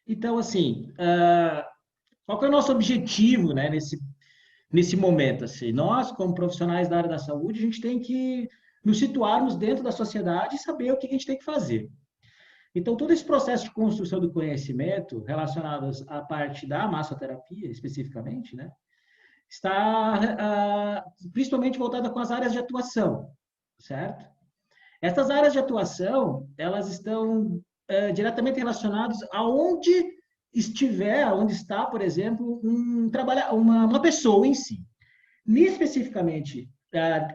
Então, assim, qual que é o nosso objetivo, né, nesse momento? Assim, nós, como profissionais da área da saúde, a gente tem que nos situarmos dentro da sociedade e saber o que a gente tem que fazer. Então, todo esse processo de construção do conhecimento relacionado à parte da massoterapia, especificamente, né, está principalmente voltada com as áreas de atuação, certo? Essas áreas de atuação, elas estão diretamente relacionadas aonde estiver, onde está, por exemplo, uma pessoa em si. Especificamente,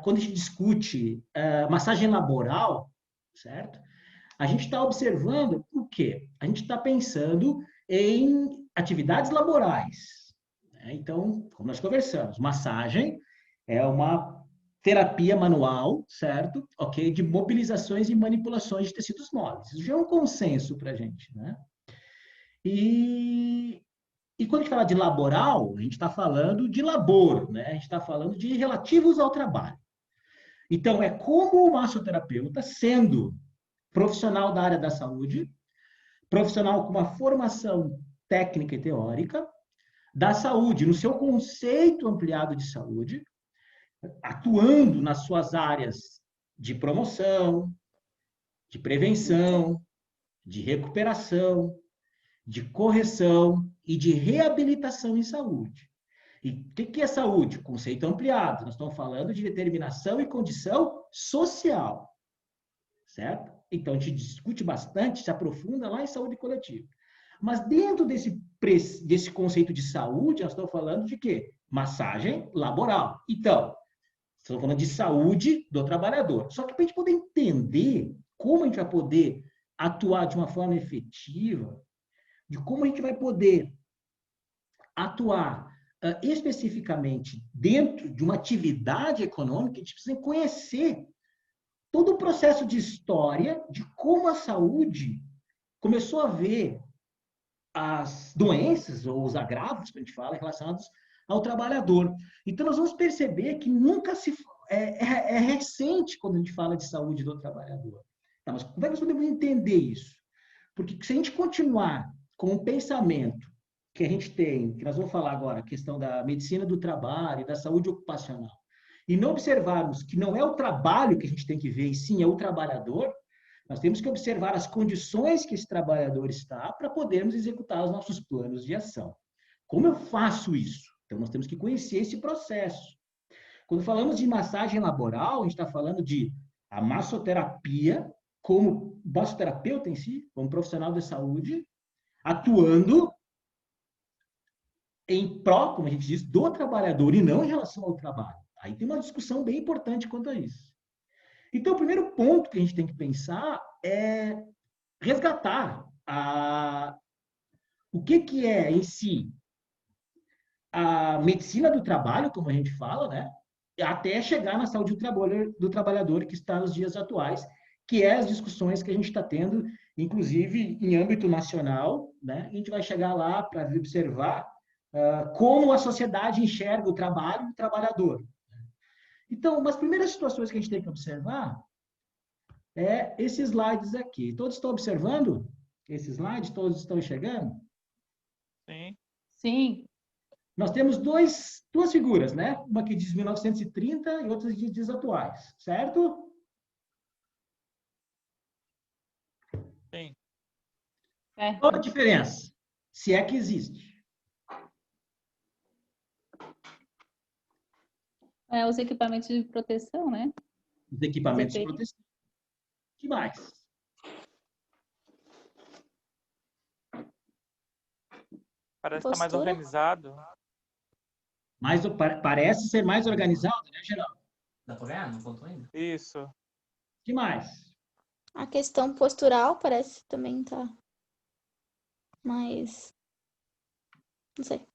quando a gente discute massagem laboral, certo? A gente está observando o quê? A gente está pensando em atividades laborais, né? Então, como nós conversamos, massagem é uma terapia manual, certo? Ok? De mobilizações e manipulações de tecidos móveis. Isso já é um consenso para a gente, né? E, e quando a gente fala de laboral, a gente está falando de labor, né? A gente está falando de relativos ao trabalho. Então, é como o massoterapeuta, sendo profissional da área da saúde, profissional com uma formação técnica e teórica, da saúde, no seu conceito ampliado de saúde, atuando nas suas áreas de promoção, de prevenção, de recuperação, de correção e de reabilitação em saúde. E o que é saúde? Conceito ampliado. Nós estamos falando de determinação e condição social, certo? Então, a gente discute bastante, se aprofunda lá em saúde coletiva. Mas dentro desse conceito de saúde, nós estamos falando de quê? Massagem laboral. Então, estamos falando de saúde do trabalhador. Só que para a gente poder entender como a gente vai poder atuar de uma forma efetiva, de como a gente vai poder atuar especificamente dentro de uma atividade econômica, a gente precisa conhecer todo o processo de história de como a saúde começou a ver as doenças ou os agravos que a gente fala relacionados ao trabalhador. Então, nós vamos perceber que nunca se. É recente quando a gente fala de saúde do trabalhador. Tá, mas como é que nós podemos entender isso? Porque se a gente continuar com o pensamento que a gente tem, que nós vamos falar agora, a questão da medicina do trabalho, da saúde ocupacional, e não observarmos que não é o trabalho que a gente tem que ver, e sim é o trabalhador, nós temos que observar as condições que esse trabalhador está para podermos executar os nossos planos de ação. Como eu faço isso? Então, nós temos que conhecer esse processo. Quando falamos de massagem laboral, a gente está falando de a massoterapia como massoterapeuta em si, como profissional de saúde, atuando em pró, como a gente diz, do trabalhador e não em relação ao trabalho. Aí tem uma discussão bem importante quanto a isso. Então, o primeiro ponto que a gente tem que pensar é resgatar o que é em si a medicina do trabalho, como a gente fala, né? Até chegar na saúde do trabalhador que está nos dias atuais, que é as discussões que a gente está tendo, inclusive em âmbito nacional, né? A gente vai chegar lá para observar como a sociedade enxerga o trabalho e o trabalhador. Então, uma das primeiras situações que a gente tem que observar é esses slides aqui. Todos estão observando esses slides? Todos estão enxergando? Sim. Sim. Nós temos duas figuras, né? Uma que diz 1930 e outra que diz atuais, certo? Sim. Qual a diferença? Se é que existe. Os equipamentos de proteção, né? Os equipamentos de proteção. O que mais? Parece estar mais organizado. Parece ser mais organizado, né, Geraldo? Dá pra ganhar? Não contou ainda? Isso. O que mais? A questão postural parece também tá mais... Não sei.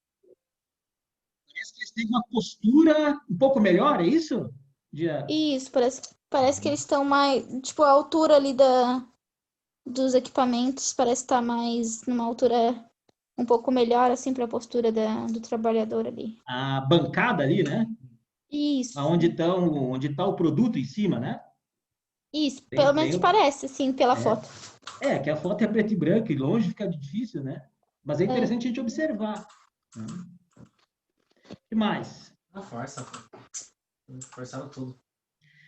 Parece que eles têm uma postura um pouco melhor, é isso? Isso, parece que eles estão mais... Tipo, a altura ali dos equipamentos parece estar mais numa altura um pouco melhor, assim, para a postura do trabalhador ali. A bancada ali, né? Isso. Onde tá o produto em cima, né? Isso, pelo menos parece, assim, pela foto. Que a foto é preto e branco e longe fica difícil, né? Mas é interessante a gente observar. Né? O que mais? Não força, pô. Forçaram tudo.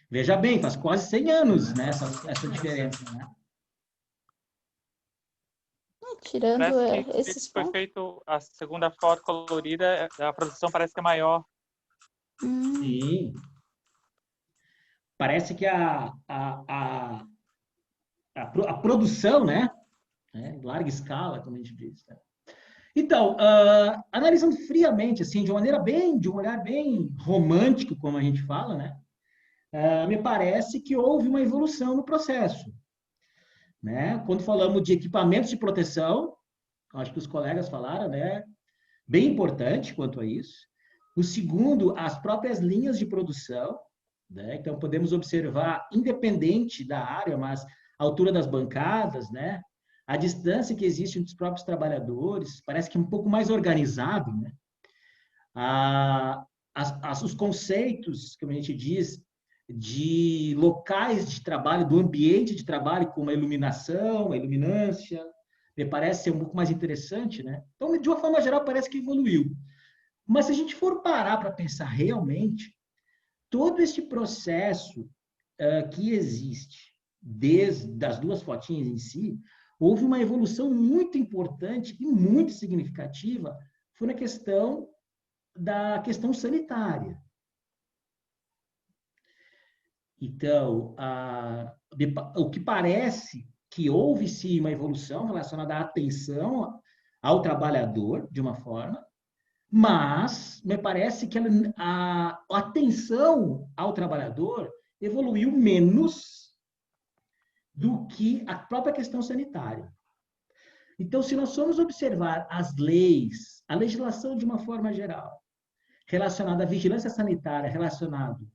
Veja bem, faz quase 100 anos, né, essa diferença, né? Tirando Parece que esses foi pontos. feito a segunda foto colorida, a produção parece que é maior. Sim. Parece que a produção, né? Em larga escala, como a gente diz. Né? Então, analisando friamente, assim, de um olhar bem romântico, como a gente fala, né? Me parece que houve uma evolução no processo. Né? Quando falamos de equipamentos de proteção, acho que os colegas falaram, né? Bem importante quanto a isso. O segundo, as próprias linhas de produção, né? Então, podemos observar, independente da área, mas a altura das bancadas, né? A distância que existe entre os próprios trabalhadores, parece que é um pouco mais organizado, né? Os conceitos, como a gente diz, de locais de trabalho, do ambiente de trabalho, como a iluminação, a iluminância, me parece ser um pouco mais interessante, né? Então, de uma forma geral, parece que evoluiu. Mas se a gente for parar para pensar realmente, todo esse processo que existe, desde as duas fotinhas em si, houve uma evolução muito importante e muito significativa, foi na questão da questão sanitária. Então, o que parece que houve sim uma evolução relacionada à atenção ao trabalhador, de uma forma, mas me parece que a atenção ao trabalhador evoluiu menos do que a própria questão sanitária. Então, se nós formos observar as leis, a legislação de uma forma geral, relacionada à vigilância sanitária, relacionado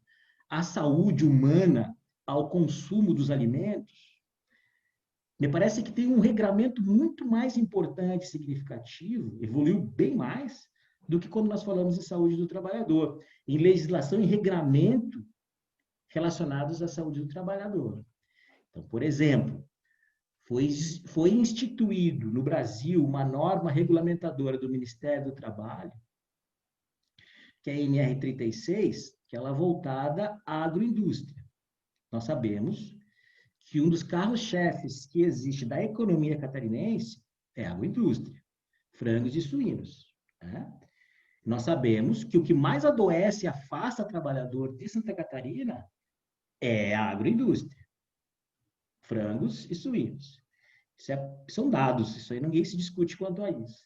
à saúde humana, ao consumo dos alimentos, me parece que tem um regramento muito mais importante, significativo, evoluiu bem mais do que quando nós falamos em saúde do trabalhador, em legislação e regramento relacionados à saúde do trabalhador. Então, por exemplo, foi instituído no Brasil uma norma regulamentadora do Ministério do Trabalho, que é a NR36, que ela é voltada à agroindústria. Nós sabemos que um dos carros-chefes que existe da economia catarinense é a agroindústria, frangos e suínos. Né? Nós sabemos que o que mais adoece e afasta trabalhador de Santa Catarina é a agroindústria, frangos e suínos. São dados, isso aí ninguém se discute quanto a isso.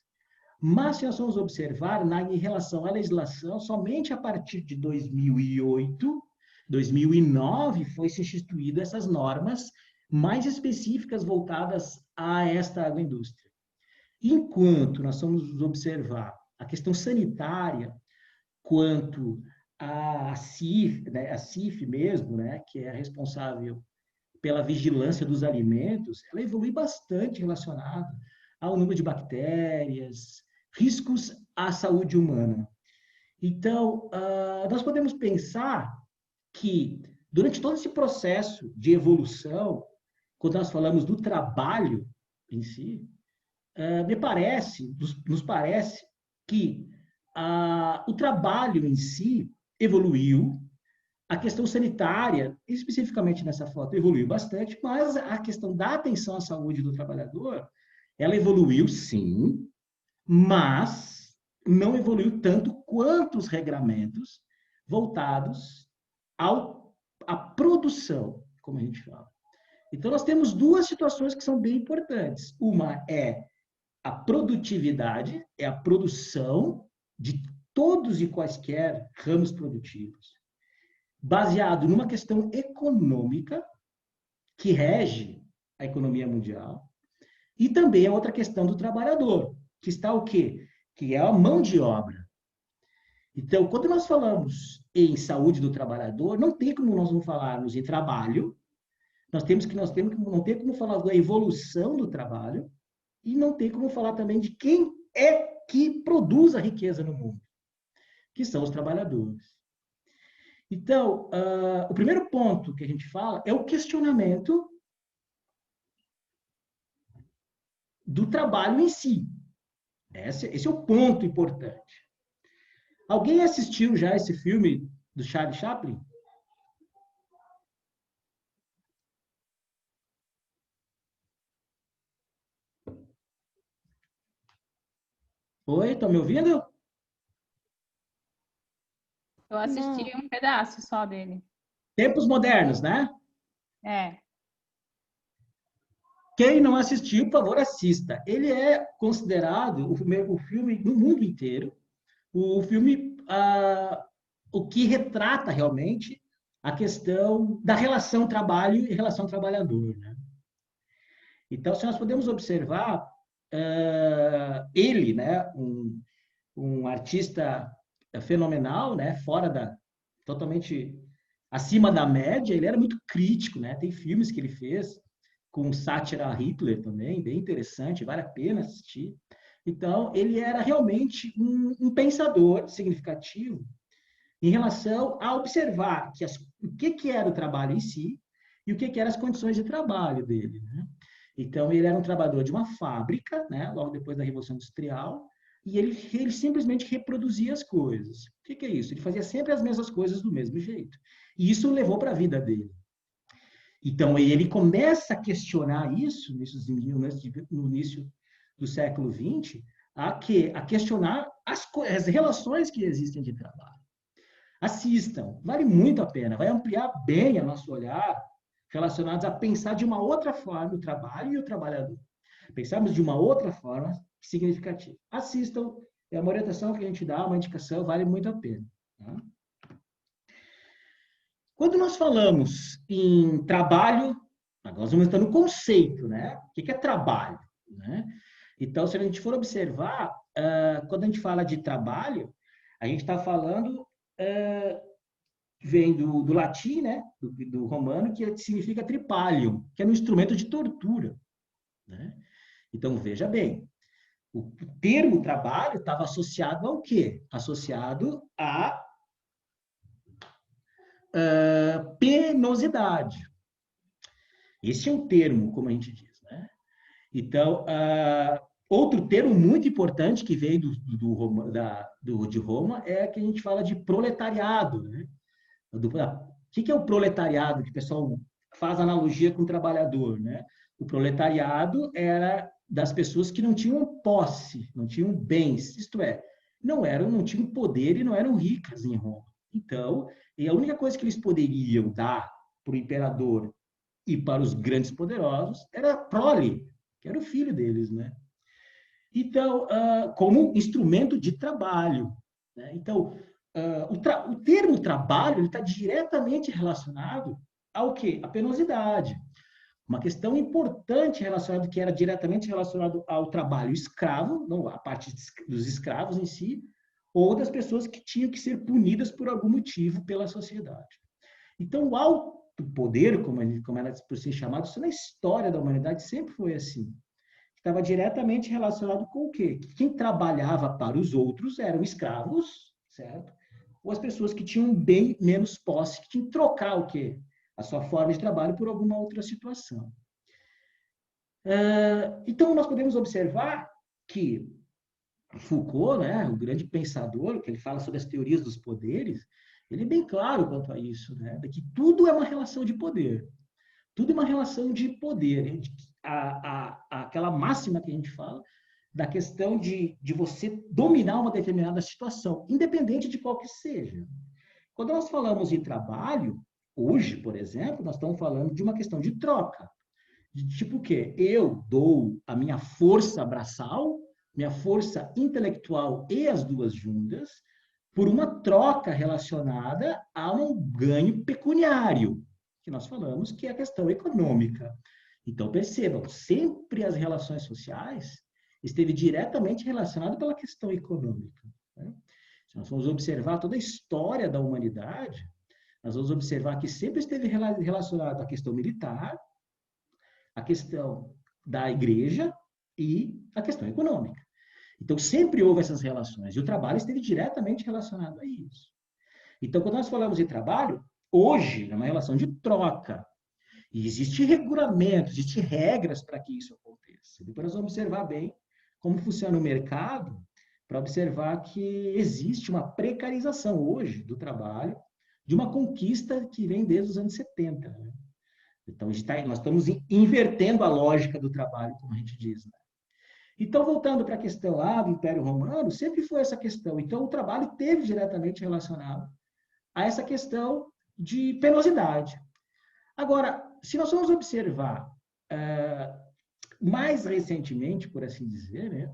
Mas se nós vamos observar, em relação à legislação, somente a partir de 2008, 2009, foi se instituído essas normas mais específicas voltadas a esta agroindústria. Enquanto nós vamos observar a questão sanitária, quanto a CIF, né, a CIF mesmo, né, que é a responsável pela vigilância dos alimentos, ela evolui bastante relacionada ao número de bactérias, riscos à saúde humana. Então, nós podemos pensar que, durante todo esse processo de evolução, quando nós falamos do trabalho em si, nos parece que o trabalho em si evoluiu, a questão sanitária, especificamente nessa foto, evoluiu bastante, mas a questão da atenção à saúde do trabalhador, ela evoluiu sim, mas não evoluiu tanto quanto os regramentos voltados à produção, como a gente fala. Então, nós temos duas situações que são bem importantes. Uma é a produtividade, é a produção de todos e quaisquer ramos produtivos, baseado numa questão econômica que rege a economia mundial, e também a outra questão do trabalhador, que está o quê? Que é a mão de obra. Então, quando nós falamos em saúde do trabalhador, não tem como nós não falarmos em trabalho, não tem como falar da evolução do trabalho, e não tem como falar também de quem é que produz a riqueza no mundo, que são os trabalhadores. Então, o primeiro ponto que a gente fala é o questionamento do trabalho em si. Esse é o ponto importante. Alguém assistiu já esse filme do Charlie Chaplin? Oi, estão me ouvindo? Eu assisti um pedaço só dele. Tempos Modernos, né? É. Quem não assistiu, por favor, assista. Ele é considerado o filme no mundo inteiro, o filme o que retrata realmente a questão da relação trabalho e relação trabalhador, né? Então, se nós podemos observar, ele, né, um artista fenomenal, né, totalmente acima da média, ele era muito crítico, né? Tem filmes que ele fez com sátira a Hitler também, bem interessante, vale a pena assistir. Então, ele era realmente um pensador significativo em relação a observar o que era o trabalho em si e o que eram as condições de trabalho dele, né? Então, ele era um trabalhador de uma fábrica, né, logo depois da Revolução Industrial, e ele simplesmente reproduzia as coisas. O que é isso? Ele fazia sempre as mesmas coisas do mesmo jeito. E isso levou para a vida dele. Então, ele começa a questionar isso no início do século XX, a questionar as relações que existem de trabalho. Assistam, vale muito a pena, vai ampliar bem o nosso olhar relacionados a pensar de uma outra forma o trabalho e o trabalhador. Pensarmos de uma outra forma significativa. Assistam, é uma orientação que a gente dá, uma indicação, vale muito a pena. Tá? Quando nós falamos em trabalho, nós vamos estar no conceito, né? O que é trabalho? Né? Então, se a gente for observar, quando a gente fala de trabalho, a gente está falando, vem do latim, né? Do romano, que significa tripalium, que é um instrumento de tortura. Né? Então, veja bem, o termo trabalho estava associado ao quê? Associado a penosidade. Esse é um termo, como a gente diz, né? Então, outro termo muito importante que veio de Roma é que a gente fala de proletariado, né? O que é o proletariado? Que o pessoal faz analogia com o trabalhador, né? O proletariado era das pessoas que não tinham posse, não tinham bens, isto é, não tinham poder e não eram ricas em Roma. Então, a única coisa que eles poderiam dar para o imperador e para os grandes poderosos era a prole, que era o filho deles, né? Então, como instrumento de trabalho. Né? Então, o termo trabalho está diretamente relacionado ao quê? A penosidade. Uma questão importante relacionada, que era diretamente relacionado ao trabalho escravo, não a parte dos escravos em si, ou das pessoas que tinham que ser punidas por algum motivo pela sociedade. Então, o alto poder, como era por ser chamado, isso na história da humanidade sempre foi assim. Estava diretamente relacionado com o quê? Quem trabalhava para os outros eram escravos, certo? Ou as pessoas que tinham bem menos posse, que tinham que trocar o quê? A sua forma de trabalho por alguma outra situação. Então, nós podemos observar que Foucault, né, o grande pensador, que ele fala sobre as teorias dos poderes, ele é bem claro quanto a isso, né, de que tudo é uma relação de poder. Tudo é uma relação de poder. Aquela máxima que a gente fala da questão de você dominar uma determinada situação, independente de qual que seja. Quando nós falamos de trabalho, hoje, por exemplo, nós estamos falando de uma questão de troca. De tipo o quê? Eu dou a minha força braçal, minha força intelectual e as duas juntas, por uma troca relacionada a um ganho pecuniário, que nós falamos que é a questão econômica. Então, percebam, sempre as relações sociais esteve diretamente relacionado pela questão econômica. Né? Se nós formos observar toda a história da humanidade, nós vamos observar que sempre esteve relacionado à questão militar, à questão da igreja e à questão econômica. Então, sempre houve essas relações, e o trabalho esteve diretamente relacionado a isso. Então, quando nós falamos de trabalho, hoje é uma relação de troca. E existe regulamento, existem regras para que isso aconteça. Depois nós vamos observar bem como funciona o mercado para observar que existe uma precarização hoje do trabalho, de uma conquista que vem desde os anos 70. Né? Então, nós estamos invertendo a lógica do trabalho, como a gente diz. Né? Então, voltando para a questão lá do Império Romano, sempre foi essa questão. Então, o trabalho teve diretamente relacionado a essa questão de penosidade. Agora, se nós vamos observar mais recentemente, por assim dizer, né,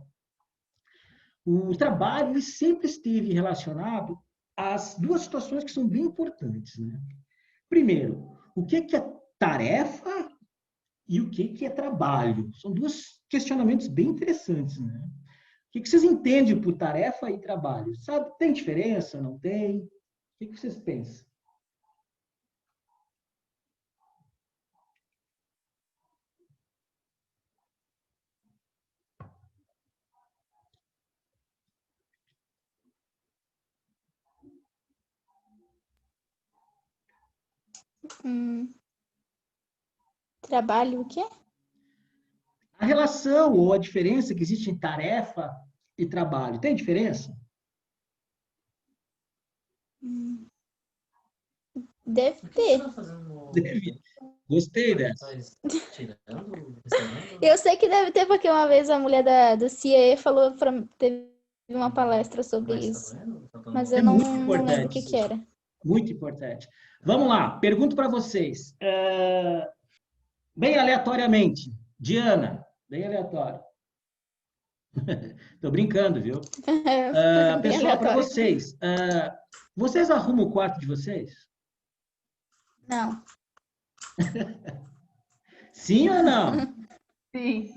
o trabalho ele sempre esteve relacionado às duas situações que são bem importantes. Né? Primeiro, o que é tarefa e o que é trabalho? São dois questionamentos bem interessantes. Né? O que vocês entendem por tarefa e trabalho? Sabe, tem diferença? Não tem? O que vocês pensam? Trabalho o quê? A relação ou a diferença que existe em tarefa e trabalho, tem diferença? Deve O que ter. você tá fazendo? Deve. Gostei dessa. Tirando? Restaurando? Eu sei que deve ter, porque uma vez a mulher do CIE falou teve uma palestra sobre Mas isso. tá vendo? Tá dando Mas uma- eu É não, muito não lembro o importante. que era. Muito importante. Vamos lá, pergunto para vocês. Bem aleatoriamente. Diana, bem aleatório. Estou brincando, viu? Bem Pessoal, para aleatório. vocês. Vocês arrumam o quarto de vocês? Não. Sim ou não? Sim.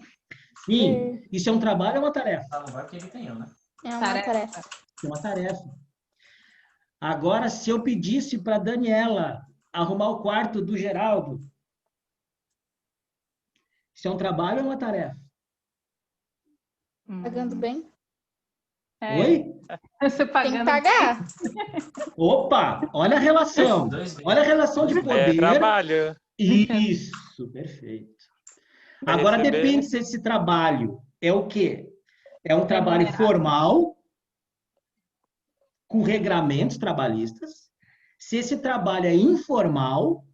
Sim. Isso é um trabalho ou uma tarefa? Ah, não vai porque ele tem eu, né? É uma Tarefa. tarefa. É uma tarefa. Agora, se eu pedisse para Daniela arrumar o quarto do Geraldo, isso é um trabalho ou uma tarefa? Pagando bem. É, Oi? você Tem que pagando. pagar. Opa, olha a relação. Olha a relação de É poder. trabalho. Isso, perfeito. Agora Receber. depende se esse trabalho é o quê? É um trabalho Remunerado. formal, com regramentos trabalhistas. Se esse trabalho é informal,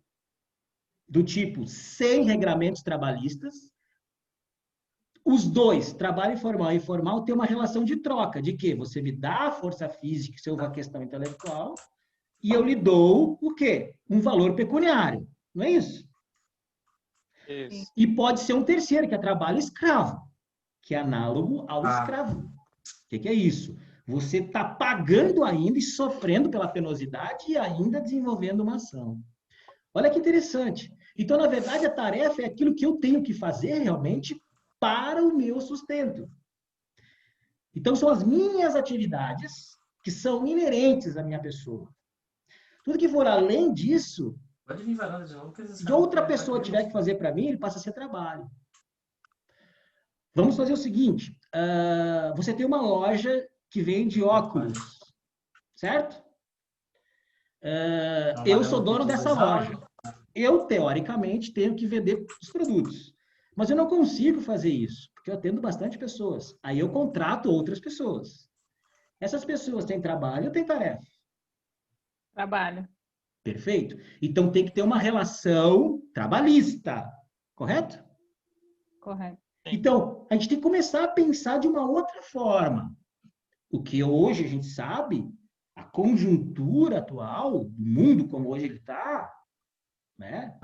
do tipo sem regramentos trabalhistas, os dois, trabalho formal e informal, têm uma relação de troca, de que você me dá a força física, se houver questão intelectual, e eu lhe dou o quê? Um valor pecuniário. Não é isso? Isso. E pode ser um terceiro, que é trabalho escravo, que é análogo ao escravo. O que é isso? Você está pagando ainda e sofrendo pela penosidade e ainda desenvolvendo uma ação. Olha que interessante. Então, na verdade, a tarefa é aquilo que eu tenho que fazer realmente para o meu sustento. Então, são as minhas atividades que são inerentes à minha pessoa. Tudo que for além disso, Pode vir varanda de novo, que eles de outra pessoa tiver que fazer para mim, ele passa a ser trabalho. Vamos fazer o seguinte, você tem uma loja que vende óculos, certo? Eu sou dono dessa loja. Eu, teoricamente, tenho que vender os produtos. Mas eu não consigo fazer isso, porque eu atendo bastante pessoas. Aí eu contrato outras pessoas. Essas pessoas têm trabalho ou têm tarefa? Trabalho. Perfeito? Então tem que ter uma relação trabalhista, correto? Correto. Então, a gente tem que começar a pensar de uma outra forma. O que hoje a gente sabe, a conjuntura atual do mundo como hoje ele está, né?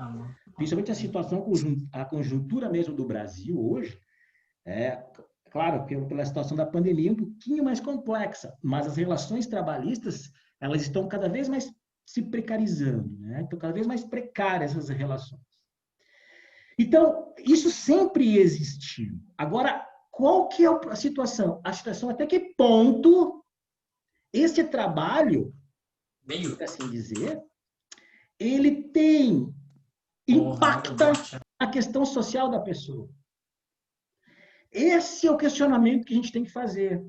Principalmente a situação, a conjuntura mesmo do Brasil hoje, claro, pela situação da pandemia, um pouquinho mais complexa, mas as relações trabalhistas, elas estão cada vez mais se precarizando, né? Estão cada vez mais precárias essas relações. Então, isso sempre existiu. Agora, qual que é a situação? A situação até que ponto esse trabalho, por assim dizer, ele impacta a questão social da pessoa. Esse é o questionamento que a gente tem que fazer.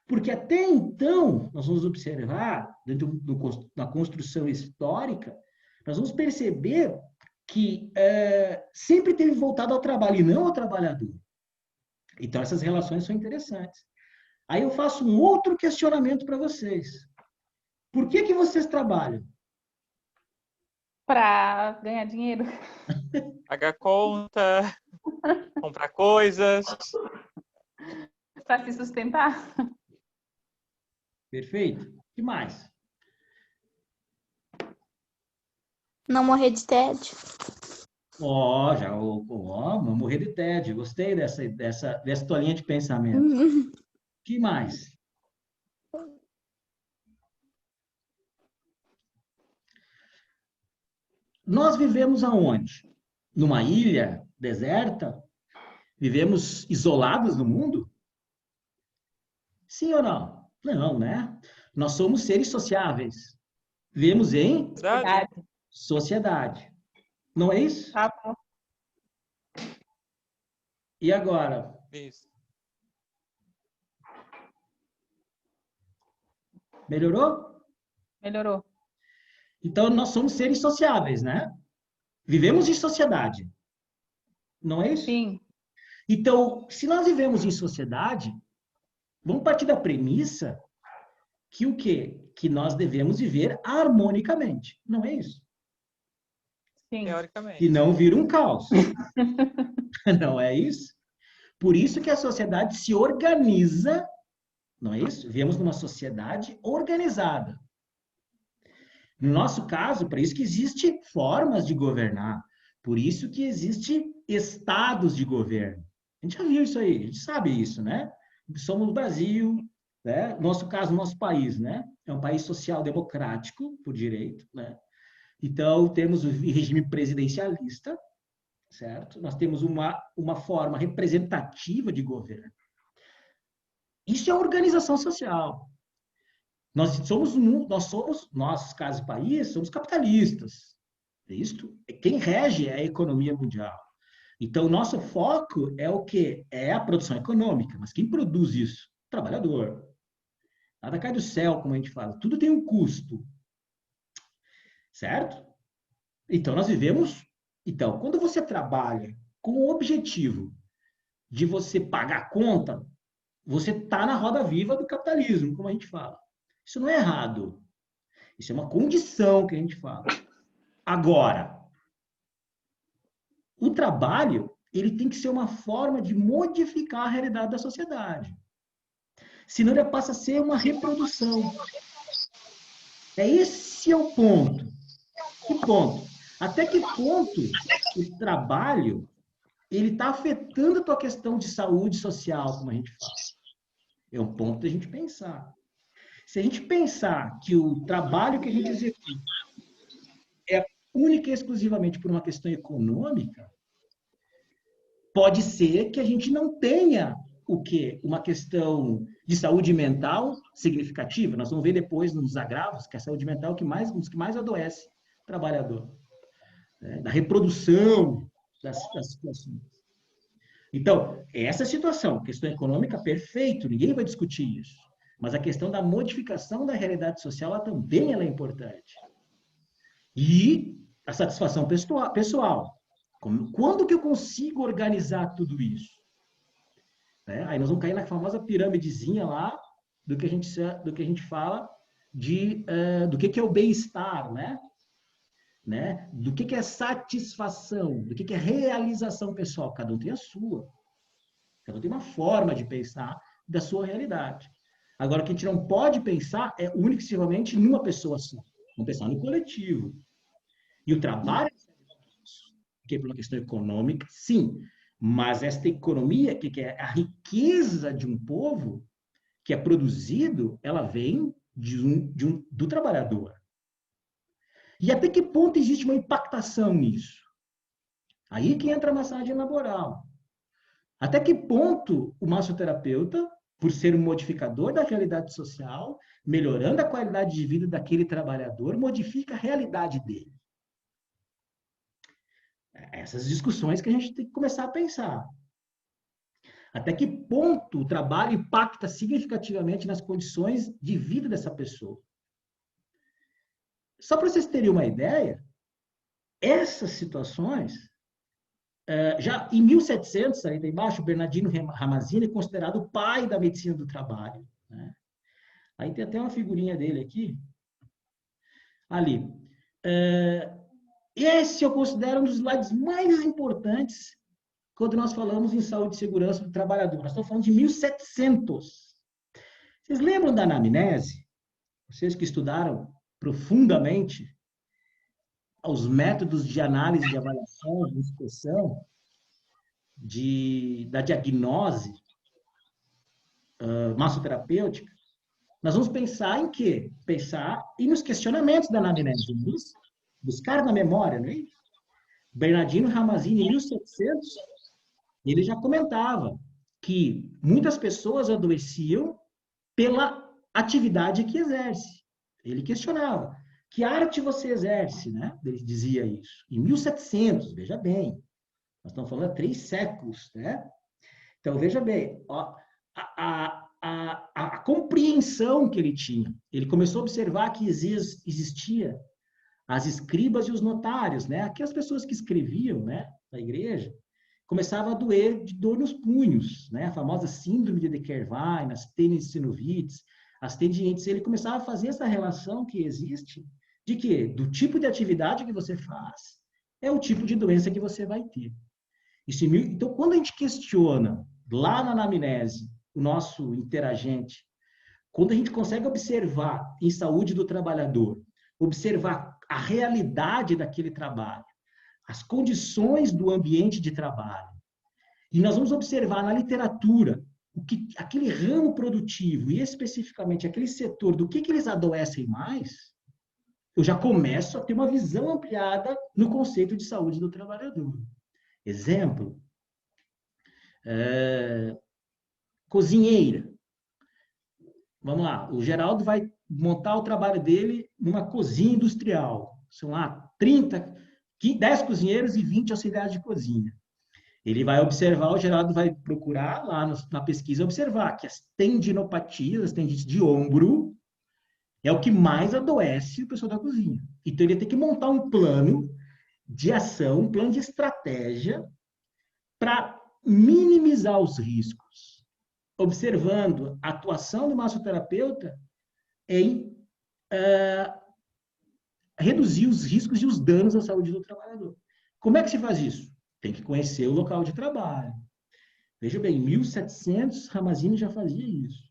Porque até então, nós vamos observar, dentro da construção histórica, nós vamos perceber que sempre teve voltado ao trabalho e não ao trabalhador. Então, essas relações são interessantes. Aí eu faço um outro questionamento para vocês. Por que vocês trabalham? Para ganhar dinheiro. Pagar conta, comprar coisas. Para se sustentar. Perfeito? O que mais? Não morrer de tédio. Vou morrer de tédio. Gostei dessa tua linha de pensamento. O que mais? Nós vivemos aonde? Numa ilha deserta? Vivemos isolados no mundo? Sim ou não? Não, né? Nós somos seres sociáveis. Vivemos em Verdade? sociedade. Não é isso? Tá bom. E agora? Isso. Melhorou? Melhorou. Então, nós somos seres sociáveis, né? Vivemos em sociedade. Não é isso? Sim. Então, se nós vivemos em sociedade, vamos partir da premissa que o quê? Que nós devemos viver harmonicamente. Não é isso? Sim. Teoricamente. E não vir um caos. Não é isso? Por isso que a sociedade se organiza, não é isso? Vivemos numa sociedade organizada. No nosso caso, para isso que existem formas de governar. Por isso que existem estados de governo. A gente já viu isso aí, a gente sabe isso, né? Somos no Brasil, né? Nosso caso, nosso país, né? É um país social-democrático, por direito, né? Então, temos o regime presidencialista, certo? Nós temos uma forma representativa de governo. Isso é organização social. Nós, caso país, somos capitalistas. Isto, quem rege é a economia mundial. Então, nosso foco é o quê? É a produção econômica. Mas quem produz isso? O trabalhador. Nada cai do céu, como a gente fala. Tudo tem um custo. Certo? Então, nós vivemos... Então, quando você trabalha com o objetivo de você pagar a conta, você está na roda viva do capitalismo, como a gente fala. Isso não é errado. Isso é uma condição que a gente fala. Agora, o trabalho, ele tem que ser uma forma de modificar a realidade da sociedade. Senão ele passa a ser uma reprodução. Esse é o ponto. Que ponto? Até que ponto o trabalho ele está afetando a tua questão de saúde social, como a gente fala? É um ponto da gente pensar. Se a gente pensar que o trabalho que a gente executa é única e exclusivamente por uma questão econômica, pode ser que a gente não tenha o quê? Uma questão de saúde mental significativa. Nós vamos ver depois nos agravos que a saúde mental é um dos que mais adoece o trabalhador. Né? Da reprodução das situações. Então, essa situação, questão econômica, perfeito, ninguém vai discutir isso. Mas a questão da modificação da realidade social, ela também é importante. E a satisfação pessoal. Quando que eu consigo organizar tudo isso? Aí nós vamos cair na famosa pirâmidezinha lá do que a gente fala do que é o bem-estar, né? Do que é satisfação, do que é realização pessoal. Cada um tem a sua. Cada um tem uma forma de pensar da sua realidade. Agora, o que a gente não pode pensar é única e exclusivamente numa pessoa só. Vamos pensar no coletivo. E o trabalho, que é por uma questão econômica, sim. Mas esta economia, que é a riqueza de um povo, que é produzido, ela vem do trabalhador. E até que ponto existe uma impactação nisso? Aí que entra a massagem laboral. Até que ponto o massoterapeuta, por ser um modificador da realidade social, melhorando a qualidade de vida daquele trabalhador, modifica a realidade dele? Essas discussões que a gente tem que começar a pensar. Até que ponto o trabalho impacta significativamente nas condições de vida dessa pessoa? Só para vocês terem uma ideia, essas situações Já em 1700, aí embaixo, Bernardino Ramazzini é considerado o pai da medicina do trabalho, né? Aí tem até uma figurinha dele aqui, ali. Esse eu considero um dos slides mais importantes quando nós falamos em saúde e segurança do trabalhador. Nós estamos falando de 1700. Vocês lembram da anamnese? Vocês que estudaram profundamente os métodos de análise, de avaliação, de inspeção, da diagnose massoterapêutica, nós vamos pensar em quê? Pensar nos questionamentos da anamnese, buscar na memória, não é isso? Bernardino Ramazzini, em 1700, ele já comentava que muitas pessoas adoeciam pela atividade que exerce. Ele questionava, que arte você exerce, né? Ele dizia isso. Em 1700, veja bem, nós estamos falando há 3 séculos, né? Então, veja bem, ó, a compreensão que ele tinha. Ele começou a observar que existia as escribas e os notários, né? Aquelas pessoas que escreviam, né, na igreja, começavam a doer de dor nos punhos, né? A famosa síndrome de Dequervine, as tendinocinovites, as tendinites. Ele começava a fazer essa relação que existe de quê? Do tipo de atividade que você faz, é o tipo de doença que você vai ter. Então, quando a gente questiona lá na anamnese o nosso interagente, quando a gente consegue observar em saúde do trabalhador, observar a realidade daquele trabalho, as condições do ambiente de trabalho, e nós vamos observar na literatura aquele ramo produtivo e especificamente aquele setor, do que eles adoecem mais, eu já começo a ter uma visão ampliada no conceito de saúde do trabalhador. Exemplo, cozinheira. Vamos lá, o Geraldo vai montar o trabalho dele numa cozinha industrial. São lá 10 cozinheiros e 20 auxiliares de cozinha. Ele vai observar, o Geraldo vai procurar lá na pesquisa, observar que as tendinopatias, as tendinites de ombro, é o que mais adoece o pessoal da cozinha. Então, ele tem que montar um plano de ação, um plano de estratégia para minimizar os riscos, observando a atuação do massoterapeuta em reduzir os riscos e os danos à saúde do trabalhador. Como é que se faz isso? Tem que conhecer o local de trabalho. Veja bem, em 1700, Ramazzini já fazia isso.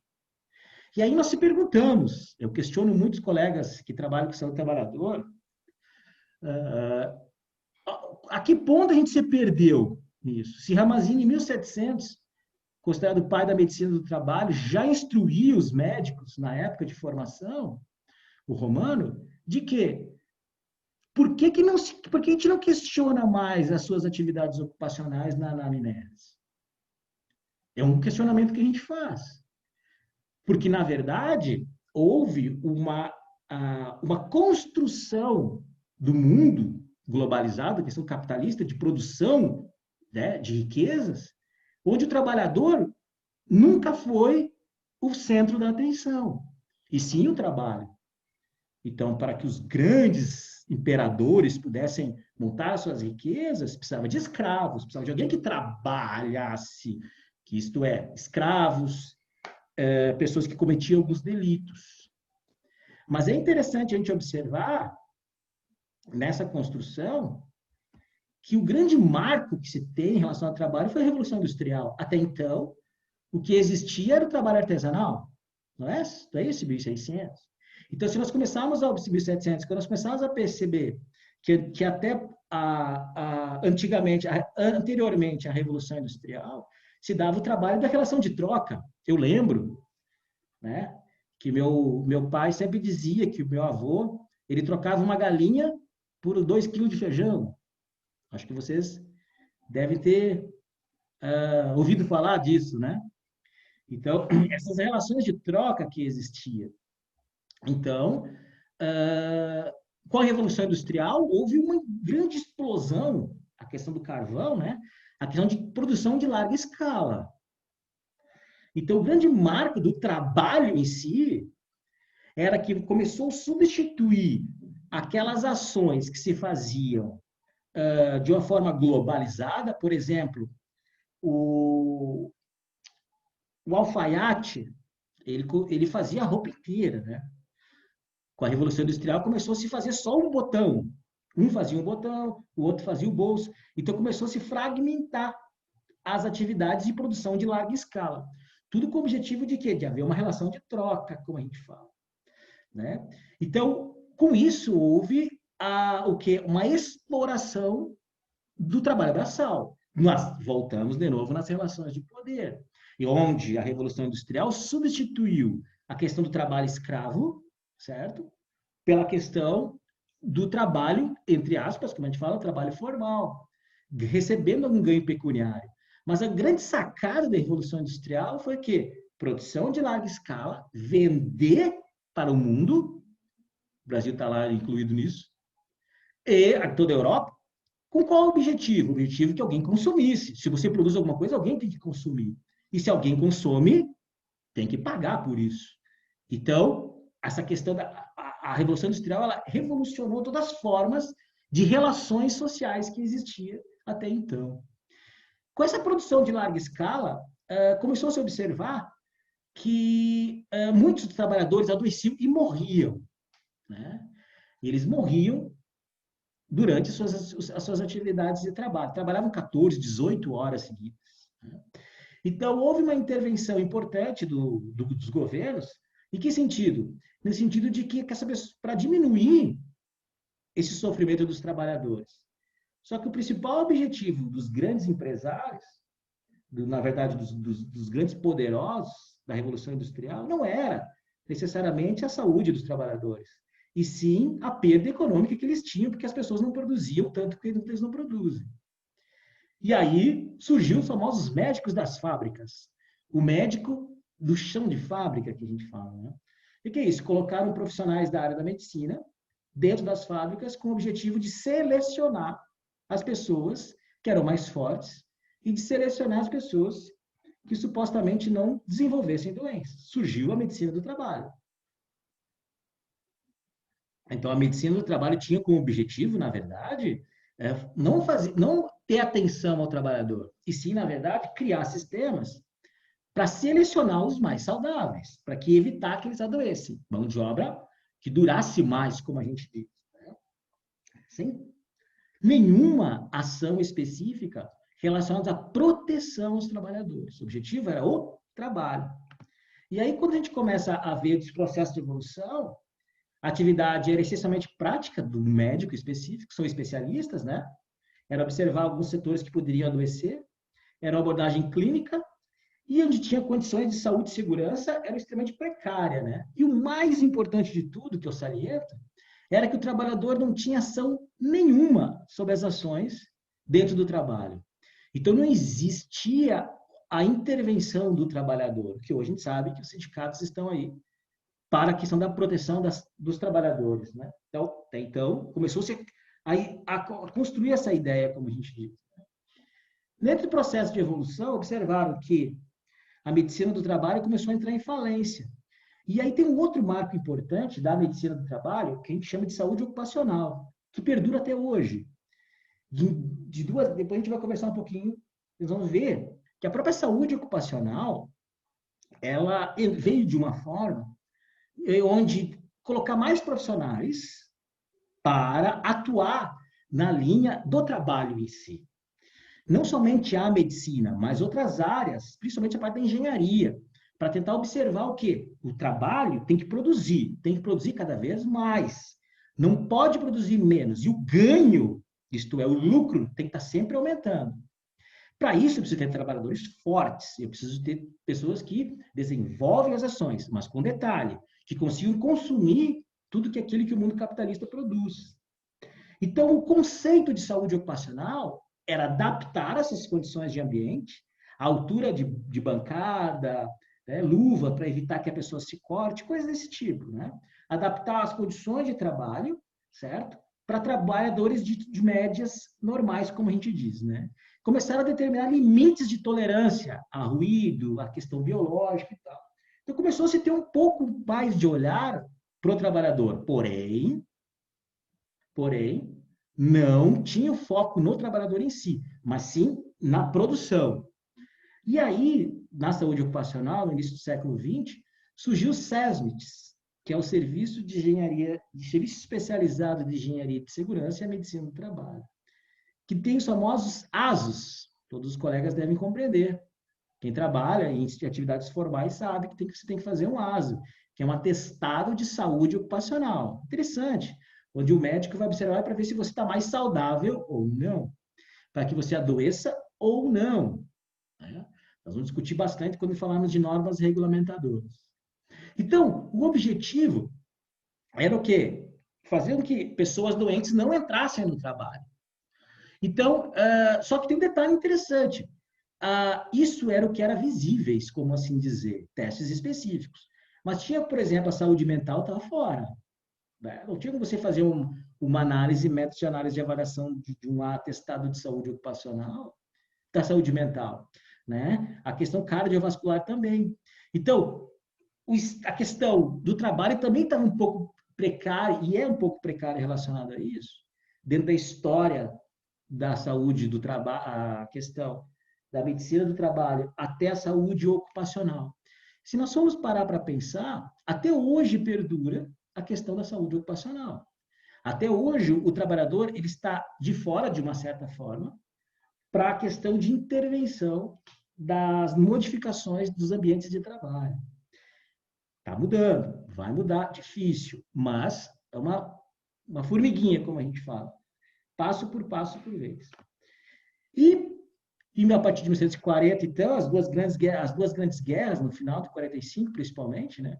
E aí nós se perguntamos, eu questiono muitos colegas que trabalham com saúde do trabalhador, a que ponto a gente se perdeu nisso? Se Ramazzini, em 1700, considerado o pai da medicina do trabalho, já instruía os médicos, na época de formação, o romano, de que por que a gente não questiona mais as suas atividades ocupacionais na anamnese? É um questionamento que a gente faz. Porque, na verdade, houve uma construção do mundo globalizado, a questão capitalista, de produção, né, de riquezas, onde o trabalhador nunca foi o centro da atenção, e sim o trabalho. Então, para que os grandes imperadores pudessem montar suas riquezas, precisava de escravos, precisava de alguém que trabalhasse, que isto é, escravos, pessoas que cometiam alguns delitos. Mas é interessante a gente observar, nessa construção, que o grande marco que se tem em relação ao trabalho foi a Revolução Industrial. Até então, o que existia era o trabalho artesanal, não é? Não é isso, 1600. Então, se nós começarmos a 1700, quando nós começarmos a perceber que até anteriormente à Revolução Industrial, se dava o trabalho da relação de troca. Eu lembro, né, que meu pai sempre dizia que o meu avô, ele trocava uma galinha por 2 quilos de feijão. Acho que vocês devem ter ouvido falar disso, né? Então, essas relações de troca que existiam. Então, com a Revolução Industrial, houve uma grande explosão, a questão do carvão, né? A questão de produção de larga escala. Então, o grande marco do trabalho em si era que começou a substituir aquelas ações que se faziam de uma forma globalizada, por exemplo, o alfaiate, ele fazia a roupa inteira, né? Com a Revolução Industrial começou a se fazer só um botão. Um fazia um botão, o outro fazia o bolso. Então começou a se fragmentar as atividades de produção de larga escala. Tudo com o objetivo de quê? De haver uma relação de troca, como a gente fala, né? Então, com isso, houve o quê? Uma exploração do trabalho braçal. Nós voltamos de novo nas relações de poder, e onde a Revolução Industrial substituiu a questão do trabalho escravo, certo? Pela questão do trabalho, entre aspas, como a gente fala, trabalho formal, recebendo algum ganho pecuniário. Mas a grande sacada da Revolução Industrial foi que produção de larga escala, vender para o mundo, o Brasil está lá incluído nisso, e toda a Europa, com qual objetivo? O objetivo é que alguém consumisse. Se você produz alguma coisa, alguém tem que consumir. E se alguém consome, tem que pagar por isso. Então, essa questão a Revolução Industrial, ela revolucionou todas as formas de relações sociais que existiam até então. Com essa produção de larga escala, começou a se observar que muitos trabalhadores adoeciam e morriam, né? E eles morriam durante as suas atividades de trabalho. Trabalhavam 14, 18 horas seguidas, né? Então, houve uma intervenção importante dos governos. Em que sentido? No sentido de que, para diminuir esse sofrimento dos trabalhadores. Só que o principal objetivo dos grandes empresários, na verdade, dos grandes poderosos da Revolução Industrial, não era necessariamente a saúde dos trabalhadores, e sim a perda econômica que eles tinham, porque as pessoas não produziam tanto que eles não produzem. E aí surgiu os famosos médicos das fábricas. O médico do chão de fábrica, que a gente fala, né? E que é isso? Colocaram profissionais da área da medicina dentro das fábricas com o objetivo de selecionar as pessoas que eram mais fortes e de selecionar as pessoas que supostamente não desenvolvessem doenças. Surgiu a medicina do trabalho. Então, a medicina do trabalho tinha como objetivo, na verdade, não ter atenção ao trabalhador, e sim, na verdade, criar sistemas para selecionar os mais saudáveis, para que evitar que eles adoecem. Mão de obra que durasse mais, como a gente diz, né? Sem nenhuma ação específica relacionada à proteção aos trabalhadores. O objetivo era o trabalho. E aí, quando a gente começa a ver esse processo de evolução, a atividade era essencialmente prática do médico específico, são especialistas, né? Era observar alguns setores que poderiam adoecer, era uma abordagem clínica, e onde tinha condições de saúde e segurança era extremamente precária, né? E o mais importante de tudo, que eu saliento, era que o trabalhador não tinha ação nenhuma sobre as ações dentro do trabalho. Então, não existia a intervenção do trabalhador, que hoje a gente sabe que os sindicatos estão aí para a questão da proteção dos trabalhadores, né? Então começou-se a construir essa ideia, como a gente diz. Dentro do processo de evolução, observaram que a medicina do trabalho começou a entrar em falência. E aí tem um outro marco importante da medicina do trabalho, que a gente chama de saúde ocupacional, que perdura até hoje. Depois a gente vai conversar um pouquinho, vocês vão ver que a própria saúde ocupacional, ela veio de uma forma onde colocar mais profissionais para atuar na linha do trabalho em si. Não somente a medicina, mas outras áreas, principalmente a parte da engenharia, para tentar observar o quê? O trabalho tem que produzir cada vez mais. Não pode produzir menos. E o ganho, isto é, o lucro, tem que estar sempre aumentando. Para isso, eu preciso ter trabalhadores fortes, eu preciso ter pessoas que desenvolvem as ações, mas com detalhe, que consigam consumir tudo aquilo que o mundo capitalista produz. Então, o conceito de saúde ocupacional era adaptar essas condições de ambiente, a altura de bancada, né, luva para evitar que a pessoa se corte, coisas desse tipo, né? Adaptar as condições de trabalho, certo? Para trabalhadores de médias normais, como a gente diz, né? Começaram a determinar limites de tolerância a ruído, a questão biológica e tal. Então, começou a se ter um pouco mais de olhar para o trabalhador. Porém, não tinha foco no trabalhador em si, mas sim na produção. E aí, na saúde ocupacional, no início do século XX, surgiu o SESMITS, que é o Serviço de Engenharia, Serviço Especializado de Engenharia de Segurança e a Medicina do Trabalho, que tem os famosos ASOS, todos os colegas devem compreender. Quem trabalha em atividades formais sabe que você tem que fazer um ASO, que é um atestado de saúde ocupacional. Interessante, onde o médico vai observar para ver se você está mais saudável ou não, para que você adoeça ou não. Né? Nós vamos discutir bastante quando falarmos de normas regulamentadoras. Então, o objetivo era o quê? Fazer com que pessoas doentes não entrassem no trabalho. Então, só que tem um detalhe interessante. Isso era o que era visíveis, como assim dizer, testes específicos. Mas tinha, por exemplo, a saúde mental estava fora. Né? Não tinha como você fazer uma análise, método de análise de avaliação de um atestado de saúde ocupacional, da saúde mental. Né? A questão cardiovascular também. Então, a questão do trabalho também estava um pouco precária, e é um pouco precária relacionada a isso, dentro da história da saúde do trabalho, a questão da medicina do trabalho até a saúde ocupacional. Se nós formos parar para pensar, até hoje perdura a questão da saúde ocupacional. Até hoje, o trabalhador ele está de fora, de uma certa forma, para a questão de intervenção das modificações dos ambientes de trabalho. Está mudando, vai mudar, difícil, mas é uma formiguinha, como a gente fala. Passo por vez. E a partir de 1940, então, as duas grandes guerras, no final de 45, principalmente, né,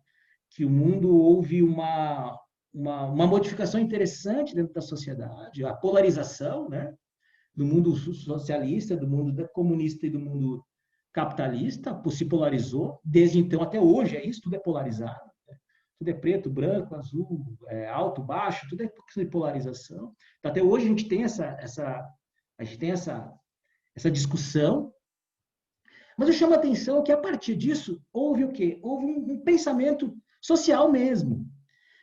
que o mundo houve uma modificação interessante dentro da sociedade, a polarização, né, do mundo socialista, do mundo comunista e do mundo capitalista, se polarizou, desde então até hoje, tudo é polarizado. Né? Tudo é preto, branco, azul, alto, baixo, tudo é polarização. Então, até hoje a gente tem essa discussão, mas eu chamo a atenção que a partir disso houve o quê? Houve um pensamento social mesmo.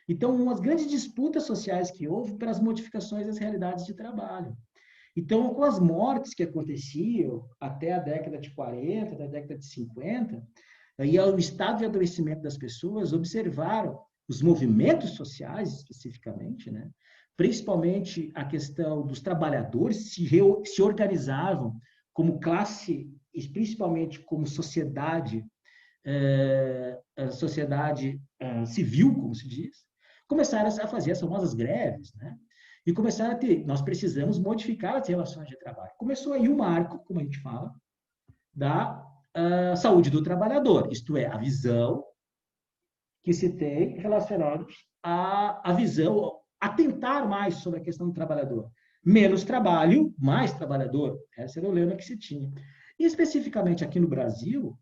Então, umas grandes disputas sociais que houve pelas modificações das realidades de trabalho. Então, com as mortes que aconteciam até a década de 40, até a década de 50, e ao estado de adoecimento das pessoas, observaram os movimentos sociais, especificamente, né? Principalmente a questão dos trabalhadores se organizavam como classe, e principalmente como sociedade, civil, como se diz, começaram a fazer as famosas greves, né? E começaram a nós precisamos modificar as relações de trabalho. Começou aí o marco, como a gente fala, da saúde do trabalhador, isto é, a visão que se tem relacionada à visão, atentar mais sobre a questão do trabalhador. Menos trabalho, mais trabalhador. Esse era o lema que se tinha. E especificamente aqui no Brasil,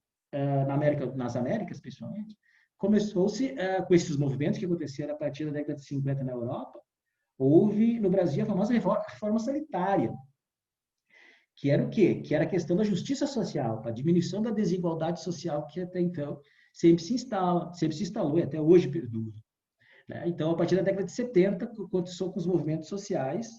nas Américas, principalmente, começou-se com esses movimentos que aconteceram a partir da década de 50 na Europa, houve no Brasil a famosa reforma sanitária, que era o quê? Que era a questão da justiça social, a diminuição da desigualdade social que até então sempre se instalou e até hoje perdura. Né? Então, a partir da década de 70, começou com os movimentos sociais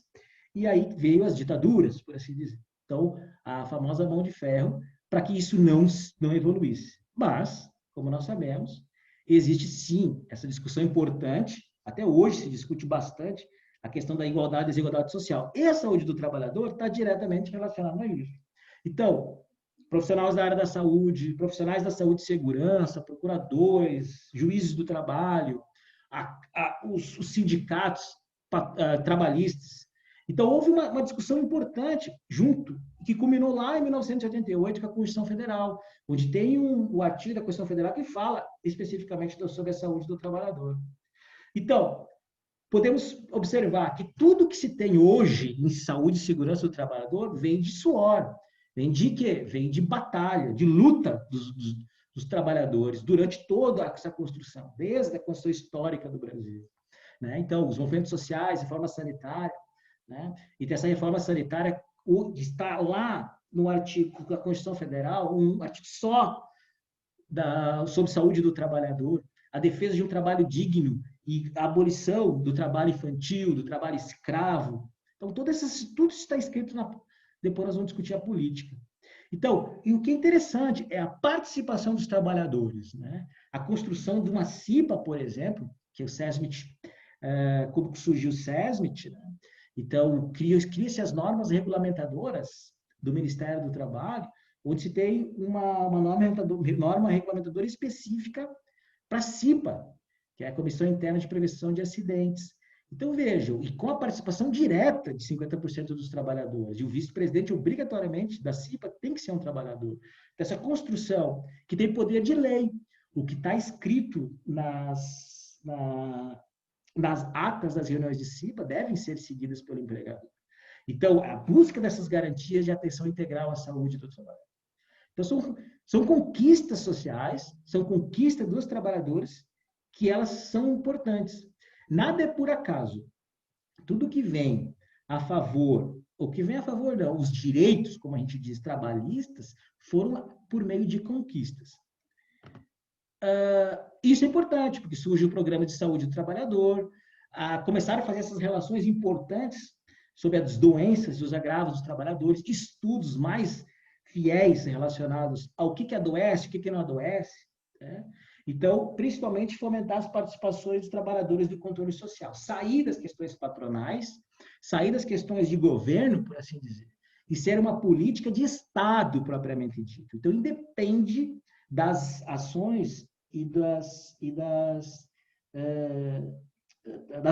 e aí veio as ditaduras, por assim dizer. Então, a famosa mão de ferro para que isso não evoluísse. Mas, como nós sabemos, existe sim essa discussão importante, até hoje se discute bastante, a questão da igualdade e desigualdade social. E a saúde do trabalhador está diretamente relacionada a isso. Então, profissionais da área da saúde, profissionais da saúde e segurança, procuradores, juízes do trabalho, os sindicatos trabalhistas. Então, houve uma discussão importante junto, que culminou lá em 1988 com a Constituição Federal, onde tem o artigo da Constituição Federal que fala especificamente sobre a saúde do trabalhador. Então, podemos observar que tudo que se tem hoje em saúde e segurança do trabalhador vem de suor, vem de quê? Vem de batalha, de luta dos trabalhadores durante toda essa construção, desde a construção histórica do Brasil. Né? Então, os movimentos sociais, reforma sanitária, né? E dessa reforma sanitária está lá no artigo da Constituição Federal, um artigo só sobre saúde do trabalhador, a defesa de um trabalho digno e a abolição do trabalho infantil, do trabalho escravo, Então, tudo isso está escrito depois nós vamos discutir a política. Então, e o que é interessante é a participação dos trabalhadores, né? A construção de uma CIPA, por exemplo, que o SESMIT, como que surgiu o SESMIT, né? Então, cria-se as normas regulamentadoras do Ministério do Trabalho, onde se tem uma norma regulamentadora específica para a CIPA, que é a Comissão Interna de Prevenção de Acidentes. Então, vejam, e com a participação direta de 50% dos trabalhadores, e o vice-presidente, obrigatoriamente, da CIPA, tem que ser um trabalhador. Essa construção, que tem poder de lei, o que está escrito nas atas das reuniões de CIPA devem ser seguidas pelo empregador. Então, a busca dessas garantias de atenção integral à saúde do trabalho. Então, são conquistas sociais, são conquistas dos trabalhadores, que elas são importantes. Nada é por acaso. Tudo que vem a favor, o que vem a favor não, os direitos, como a gente diz, trabalhistas, foram por meio de conquistas. Isso é importante, porque surge o programa de saúde do trabalhador, começaram a fazer essas relações importantes sobre as doenças e os agravos dos trabalhadores, estudos mais fiéis relacionados ao que adoece, o que não adoece, né? Então, principalmente, fomentar as participações dos trabalhadores do controle social, sair das questões patronais, sair das questões de governo, por assim dizer, e ser uma política de Estado, propriamente dito. Então, independe das ações e das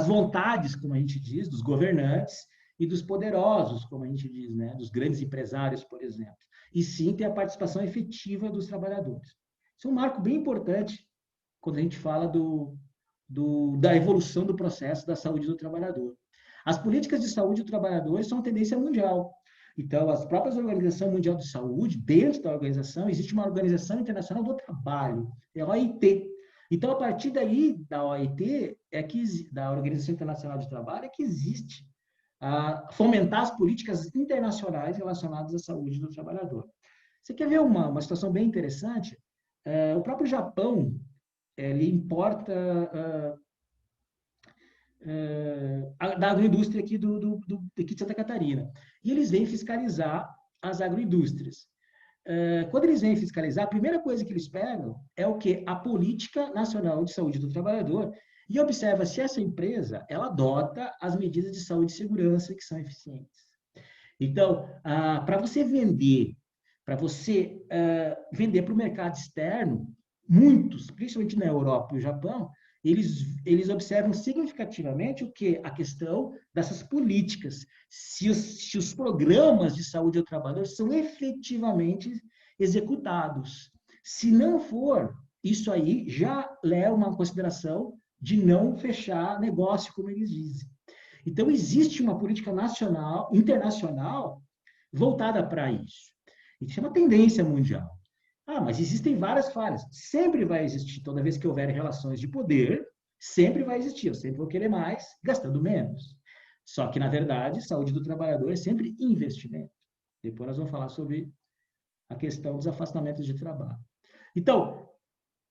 vontades, como a gente diz, dos governantes e dos poderosos, como a gente diz, né? Dos grandes empresários, por exemplo. E sim ter a participação efetiva dos trabalhadores. Isso é um marco bem importante quando a gente fala da evolução do processo da saúde do trabalhador. As políticas de saúde do trabalhador são uma tendência mundial. Então, as próprias Organização Mundial de Saúde, dentro da organização, existe uma Organização Internacional do Trabalho, é a OIT. Então, a partir daí, da OIT, da Organização Internacional do Trabalho, é que existe fomentar as políticas internacionais relacionadas à saúde do trabalhador. Você quer ver uma situação bem interessante? O próprio Japão, ele importa da agroindústria aqui aqui de Santa Catarina. E eles vêm fiscalizar as agroindústrias. Quando eles vêm fiscalizar, a primeira coisa que eles pegam é o quê? A Política Nacional de Saúde do Trabalhador e observa se essa empresa ela adota as medidas de saúde e segurança que são eficientes. Então, para você vender para o mercado externo, muitos, principalmente na Europa e no Japão, eles observam significativamente o que? A questão dessas políticas. Se os programas de saúde do trabalhador são efetivamente executados. Se não for, isso aí já leva uma consideração de não fechar negócio, como eles dizem. Então, existe uma política internacional voltada para isso. Isso é uma tendência mundial. Mas existem várias falhas. Sempre vai existir, toda vez que houver relações de poder, sempre vai existir. Eu sempre vou querer mais, gastando menos. Só que, na verdade, saúde do trabalhador é sempre investimento. Depois nós vamos falar sobre a questão dos afastamentos de trabalho. Então,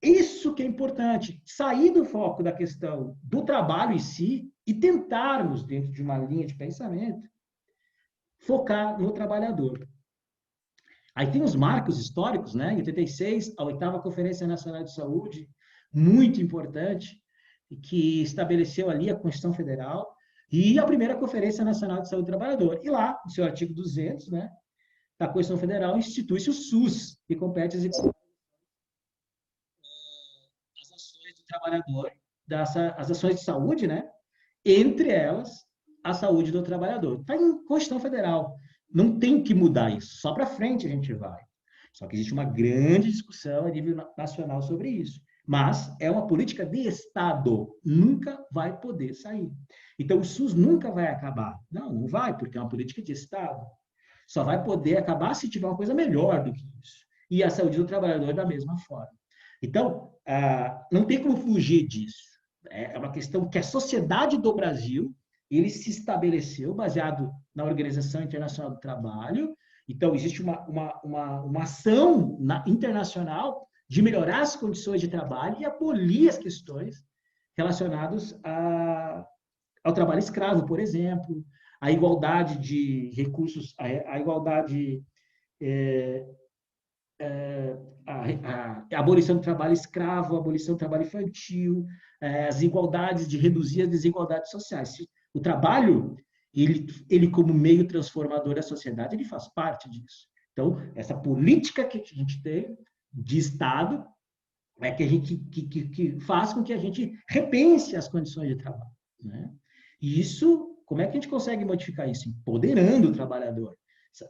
isso que é importante, sair do foco da questão do trabalho em si e tentarmos, dentro de uma linha de pensamento, focar no trabalhador. Aí tem os marcos históricos, né? Em 86, a 8ª Conferência Nacional de Saúde, muito importante, que estabeleceu ali a Constituição Federal, e a primeira Conferência Nacional de Saúde do Trabalhador. E lá, no seu artigo 200, né, da Constituição Federal, institui-se o SUS, que compete as ações do trabalhador, as ações de saúde, né? Entre elas, a saúde do trabalhador. Está em Constituição Federal. Não tem que mudar isso. Só para frente a gente vai. Só que existe uma grande discussão a nível nacional sobre isso. Mas é uma política de Estado. Nunca vai poder sair. Então, o SUS nunca vai acabar. Não vai, porque é uma política de Estado. Só vai poder acabar se tiver uma coisa melhor do que isso. E a saúde do trabalhador da mesma forma. Então, não tem como fugir disso. É uma questão que a sociedade do Brasil ele se estabeleceu baseado na Organização Internacional do Trabalho. Então, existe uma ação internacional de melhorar as condições de trabalho e abolir as questões relacionadas ao trabalho escravo, por exemplo, a igualdade de recursos, a igualdade, a abolição do trabalho escravo, a abolição do trabalho infantil, as igualdades de reduzir as desigualdades sociais. O trabalho, ele como meio transformador da sociedade, ele faz parte disso. Então, essa política que a gente tem de Estado é que faz com que a gente repense as condições de trabalho, né? E isso, como é que a gente consegue modificar isso? Empoderando o trabalhador.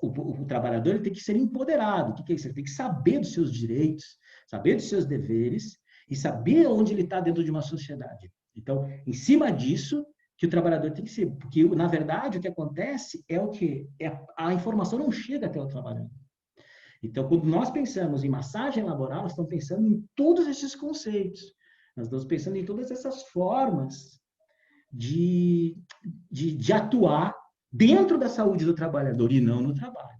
O trabalhador ele tem que ser empoderado. O que é isso? Ele tem que saber dos seus direitos, saber dos seus deveres e saber onde ele está dentro de uma sociedade. Então, em cima disso, que o trabalhador tem que ser. Porque, na verdade, o que acontece é o quê? A informação não chega até o trabalhador. Então, quando nós pensamos em massagem laboral, nós estamos pensando em todos esses conceitos. Nós estamos pensando em todas essas formas de atuar dentro da saúde do trabalhador e não no trabalho.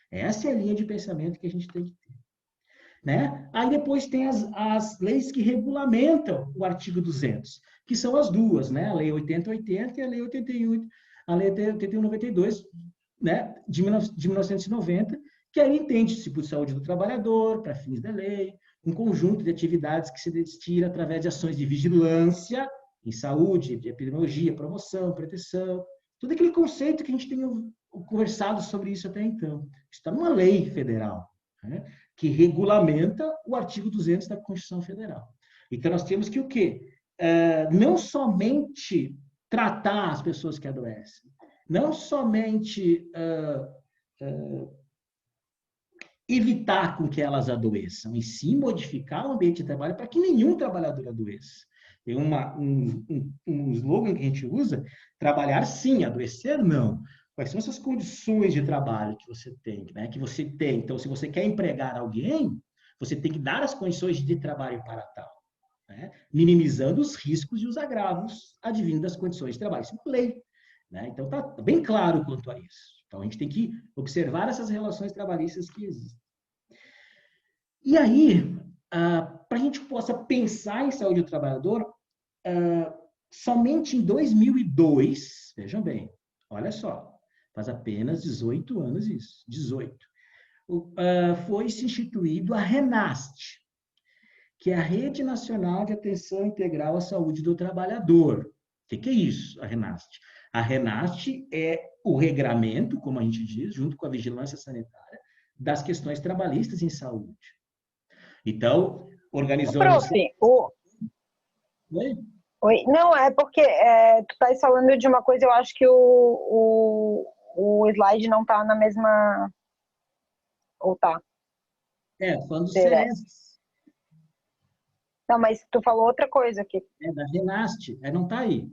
Essa é a linha de pensamento que a gente tem que ter, né? Aí depois tem as leis que regulamentam o artigo 200, que são as duas, né? A Lei 8080 e a Lei 88, a Lei 8192, né? De 1990, que aí entende-se por saúde do trabalhador, para fins da lei, um conjunto de atividades que se destina através de ações de vigilância em saúde, de epidemiologia, promoção, proteção, todo aquele conceito que a gente tem conversado sobre isso até então. Está numa lei federal, né, que regulamenta o artigo 200 da Constituição Federal. Então, nós temos que o quê? Não somente tratar as pessoas que adoecem, não somente evitar com que elas adoeçam, e sim modificar o ambiente de trabalho para que nenhum trabalhador adoeça. Tem um slogan que a gente usa: trabalhar sim, adoecer não. Quais são essas condições de trabalho que você tem, né? Que você tem. Então, se você quer empregar alguém, você tem que dar as condições de trabalho para tal, né? Minimizando os riscos e os agravos advindos das condições de trabalho. Isso é uma lei, né? Então, está bem claro quanto a isso. Então, a gente tem que observar essas relações trabalhistas que existem. E aí, para a gente possa pensar em saúde do trabalhador, somente em 2002, vejam bem, olha só, faz apenas 18 anos isso, 18, foi-se instituído a RENAST, que é a Rede Nacional de Atenção Integral à Saúde do Trabalhador. O que é isso, a RENAST? A RENAST é o regramento, como a gente diz, junto com a vigilância sanitária, das questões trabalhistas em saúde. Então, organizamos... Oi? Não, é porque tu estás falando de uma coisa, eu acho que o slide não está na mesma... Ou tá? Falando do CES. Não, mas tu falou outra coisa aqui. Da RENAST, não está aí.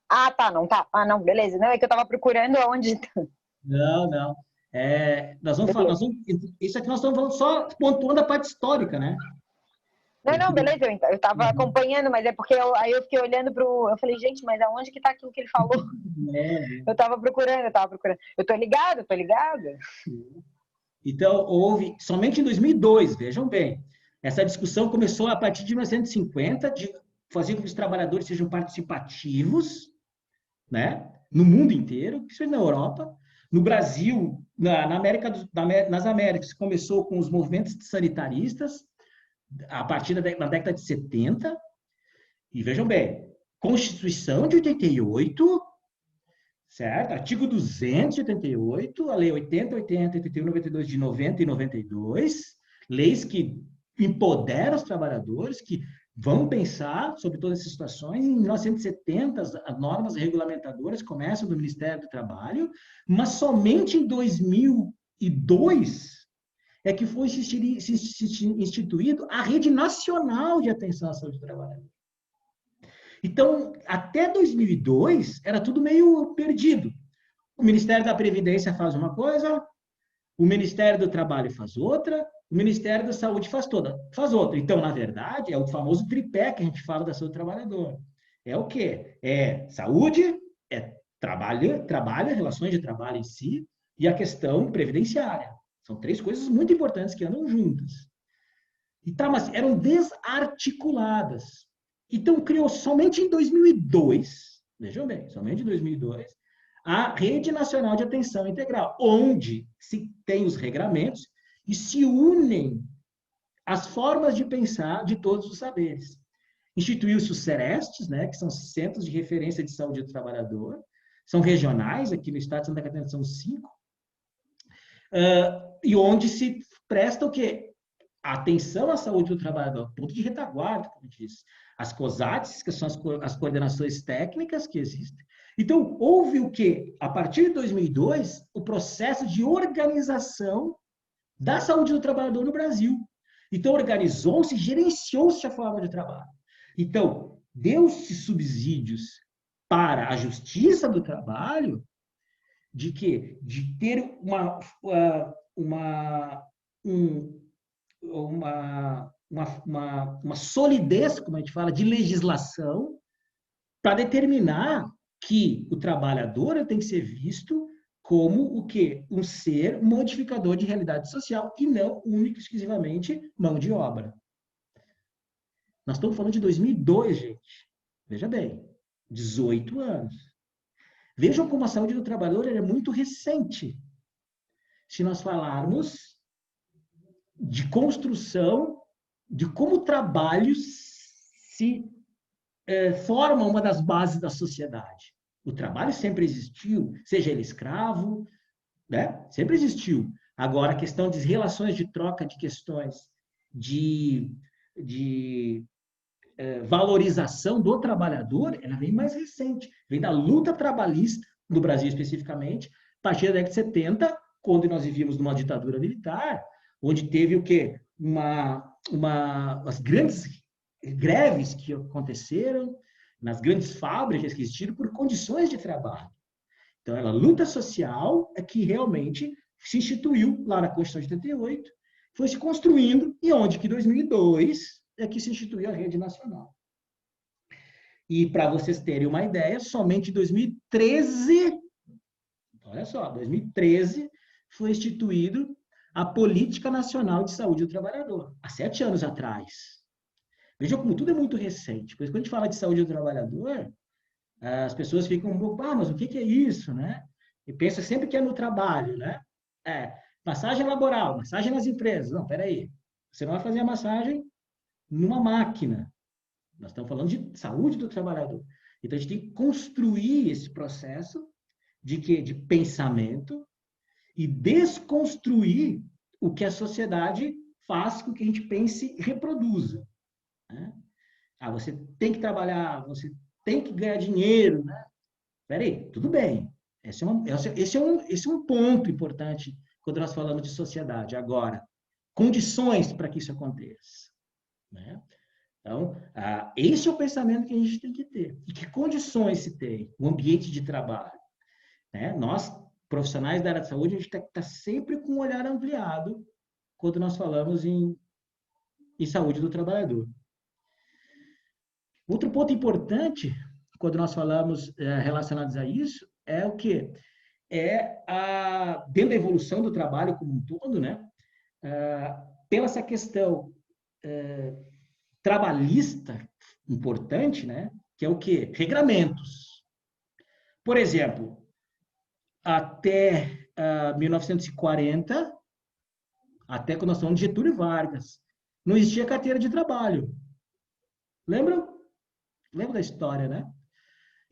Ah, tá, não tá. Ah, não, beleza. Não, é que eu estava procurando aonde... Não. Nós vamos falar... isso aqui nós estamos falando só pontuando a parte histórica, né? Não, beleza, eu estava acompanhando, mas é porque aí eu fiquei olhando eu falei, gente, mas aonde que tá aquilo que ele falou? Eu estava procurando. Eu tô ligado. Então, houve, somente em 2002, vejam bem, essa discussão começou a partir de 1950, de fazer com que os trabalhadores sejam participativos, né, no mundo inteiro, principalmente na Europa. No Brasil, nas Américas, começou com os movimentos sanitaristas, a partir da década de 70, e vejam bem, Constituição de 88, certo? Artigo 288, a Lei 8080, 81, 92 de 90 e 92, leis que empoderam os trabalhadores, que vão pensar sobre todas essas situações. Em 1970, as normas regulamentadoras começam do Ministério do Trabalho, mas somente em 2002 é que foi instituído a Rede Nacional de Atenção à Saúde do Trabalhador. Então, até 2002, era tudo meio perdido. O Ministério da Previdência faz uma coisa, o Ministério do Trabalho faz outra, o Ministério da Saúde faz outra. Então, na verdade, é o famoso tripé que a gente fala da saúde do trabalhador. É o quê? É saúde, é trabalho, relações de trabalho em si, e a questão previdenciária. São três coisas muito importantes que andam juntas. E mas eram desarticuladas. Então, criou somente em 2002, vejam bem, somente em 2002, a Rede Nacional de Atenção Integral, onde se tem os regramentos e se unem as formas de pensar de todos os saberes. Instituiu-se os CERESTs, né, que são Centros de Referência de Saúde do Trabalhador, são regionais, aqui no estado de Santa Catarina são 5, e onde se presta o quê? Atenção à saúde do trabalhador, ponto de retaguarda, como diz. As COSATs, que são as coordenações técnicas que existem. Então, houve o quê? A partir de 2002, o processo de organização da saúde do trabalhador no Brasil. Então, organizou-se, gerenciou-se a forma de trabalho. Então, deu-se subsídios para a justiça do trabalho de quê? De ter uma solidez, como a gente fala, de legislação para determinar que o trabalhador tem que ser visto como o quê? Um ser modificador de realidade social e não único e exclusivamente mão de obra. Nós estamos falando de 2002, gente. Veja bem, 18 anos. Vejam como a saúde do trabalhador é muito recente. Se nós falarmos de construção, de como o trabalho se forma uma das bases da sociedade. O trabalho sempre existiu, seja ele escravo, né? Sempre existiu. Agora, a questão das relações de troca de questões de valorização do trabalhador, ela vem mais recente. Vem da luta trabalhista, no Brasil especificamente, a partir da década de 70, quando nós vivíamos numa ditadura militar, onde teve o quê? As grandes greves que aconteceram, nas grandes fábricas que existiram, por condições de trabalho. Então, a luta social é que realmente se instituiu lá na Constituição de 88, foi se construindo, e onde que em 2002 é que se instituiu a Rede Nacional. E, para vocês terem uma ideia, somente em 2013, olha só, 2013 foi instituído a Política Nacional de Saúde do Trabalhador, há 7 anos atrás. Vejam como tudo é muito recente. Pois quando a gente fala de saúde do trabalhador, as pessoas ficam, mas o que é isso, né? E pensa sempre que é no trabalho, né? Massagem laboral, massagem nas empresas. Não, peraí. Você não vai fazer a massagem numa máquina. Nós estamos falando de saúde do trabalhador. Então, a gente tem que construir esse processo de quê? De pensamento e desconstruir o que a sociedade faz com que a gente pense e reproduza. Né? Você tem que trabalhar, você tem que ganhar dinheiro, né? Peraí, tudo bem. Esse é um ponto importante quando nós falamos de sociedade. Agora, condições para que isso aconteça. Né? Então, esse é o pensamento que a gente tem que ter. E que condições se tem? O ambiente de trabalho. Né? Nós, profissionais da área de saúde, a gente tem que estar sempre com um olhar ampliado quando nós falamos em saúde do trabalhador. Outro ponto importante, quando nós falamos relacionados a isso, é o quê? Dentro da evolução do trabalho como um todo, né? Pela essa questão trabalhista importante, né? Que é o quê? Regramentos. Por exemplo, até 1940, até quando nós falamos de Getúlio Vargas, não existia carteira de trabalho. Lembra da história, né?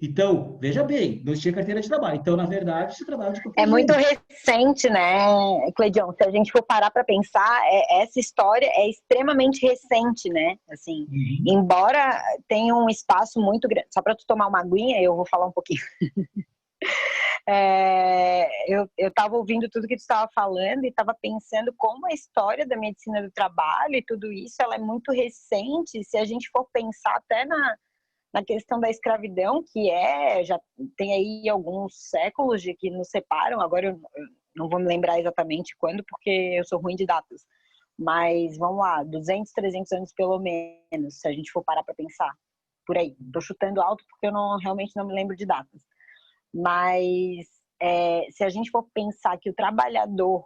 Então, veja bem, não existia carteira de trabalho. Então, na verdade, se trabalha de qualquer jeito. Muito recente, né, Cleidion? Se a gente for parar para pensar, essa história é extremamente recente, né? Assim, embora tenha um espaço muito grande. Só para tu tomar uma aguinha, eu vou falar um pouquinho. Eu estava ouvindo tudo que tu estava falando e estava pensando como a história da medicina do trabalho e tudo isso, ela é muito recente. Se a gente for pensar até na questão da escravidão, que já tem aí alguns séculos de que nos separam. Agora eu não vou me lembrar exatamente quando, porque eu sou ruim de datas. Mas vamos lá, 200, 300 anos pelo menos, se a gente for parar para pensar. Por aí. Estou chutando alto porque eu realmente não me lembro de datas. Mas se a gente for pensar que o trabalhador,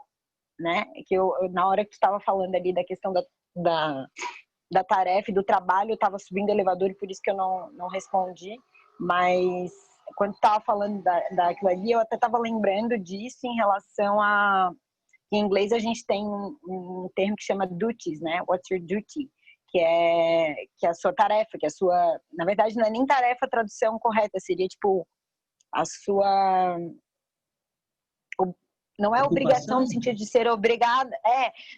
né, que na hora que tu estava falando ali da questão da tarefa e do trabalho, eu estava subindo o elevador e por isso que eu não respondi, mas quando estava falando daquilo ali, eu até estava lembrando disso em relação a... Em inglês a gente tem um termo que chama duties, né? What's your duty? Que é a sua tarefa, que é a sua... Na verdade, não é nem tarefa a tradução correta, seria tipo a sua... Não é obrigação no sentido de ser obrigada,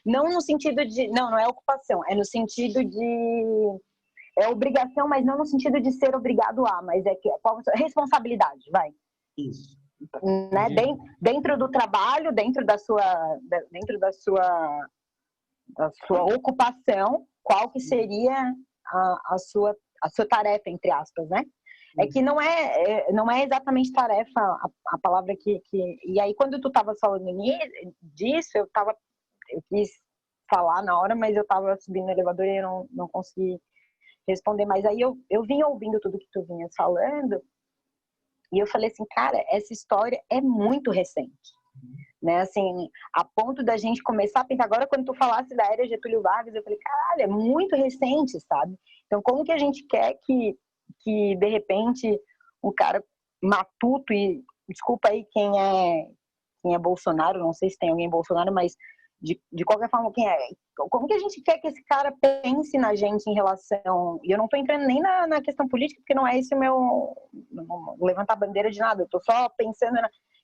não no sentido de... Não é ocupação, é no sentido de... É obrigação, mas não no sentido de ser obrigado a, mas é que é responsabilidade, vai. Isso. Né? Dentro do trabalho, dentro da sua ocupação, qual que seria a sua tarefa, entre aspas, né? É que não é exatamente tarefa a palavra que... E aí, quando tu estava falando disso, eu quis falar na hora, mas eu estava subindo no elevador e eu não consegui responder. Mas aí eu vinha ouvindo tudo que tu vinha falando e eu falei assim, cara, essa história é muito recente. Né? Assim, a ponto da gente começar a pensar... Agora, quando tu falasse da era Getúlio Vargas, eu falei, caralho, é muito recente, sabe? Então, como que a gente quer que de repente um cara matuto, e desculpa aí quem é Bolsonaro, não sei se tem alguém Bolsonaro, mas de qualquer forma, como que a gente quer que esse cara pense na gente em relação... E eu não tô entrando nem na questão política, porque não é esse o meu... Não levantar bandeira de nada, eu tô só pensando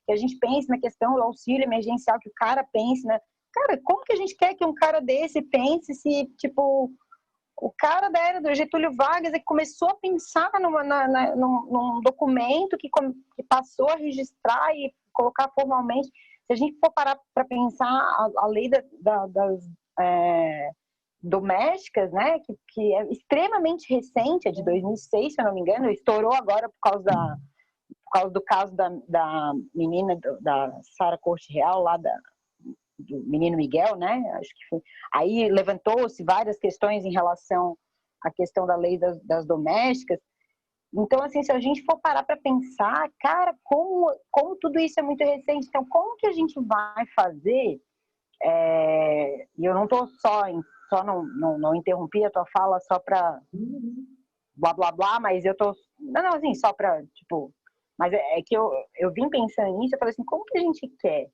que a gente pense na questão do auxílio emergencial, que o cara pense, né? Cara, como que a gente quer que um cara desse pense se, tipo... O cara da era do Getúlio Vargas é que começou a pensar num documento que passou a registrar e colocar formalmente. Se a gente for parar para pensar a lei das domésticas, né, que é extremamente recente, é de 2006, se eu não me engano, estourou agora por causa do caso da menina, da Sara Corte Real, lá do menino Miguel, né? Acho que foi. Aí levantou-se várias questões em relação à questão da lei das domésticas. Então, assim, se a gente for parar para pensar, cara, como tudo isso é muito recente, então como que a gente vai fazer? E eu não estou não interrompi a tua fala só para blá blá blá, mas eu tô não assim só para tipo, mas é que eu vim pensando nisso, eu falei assim, como que a gente quer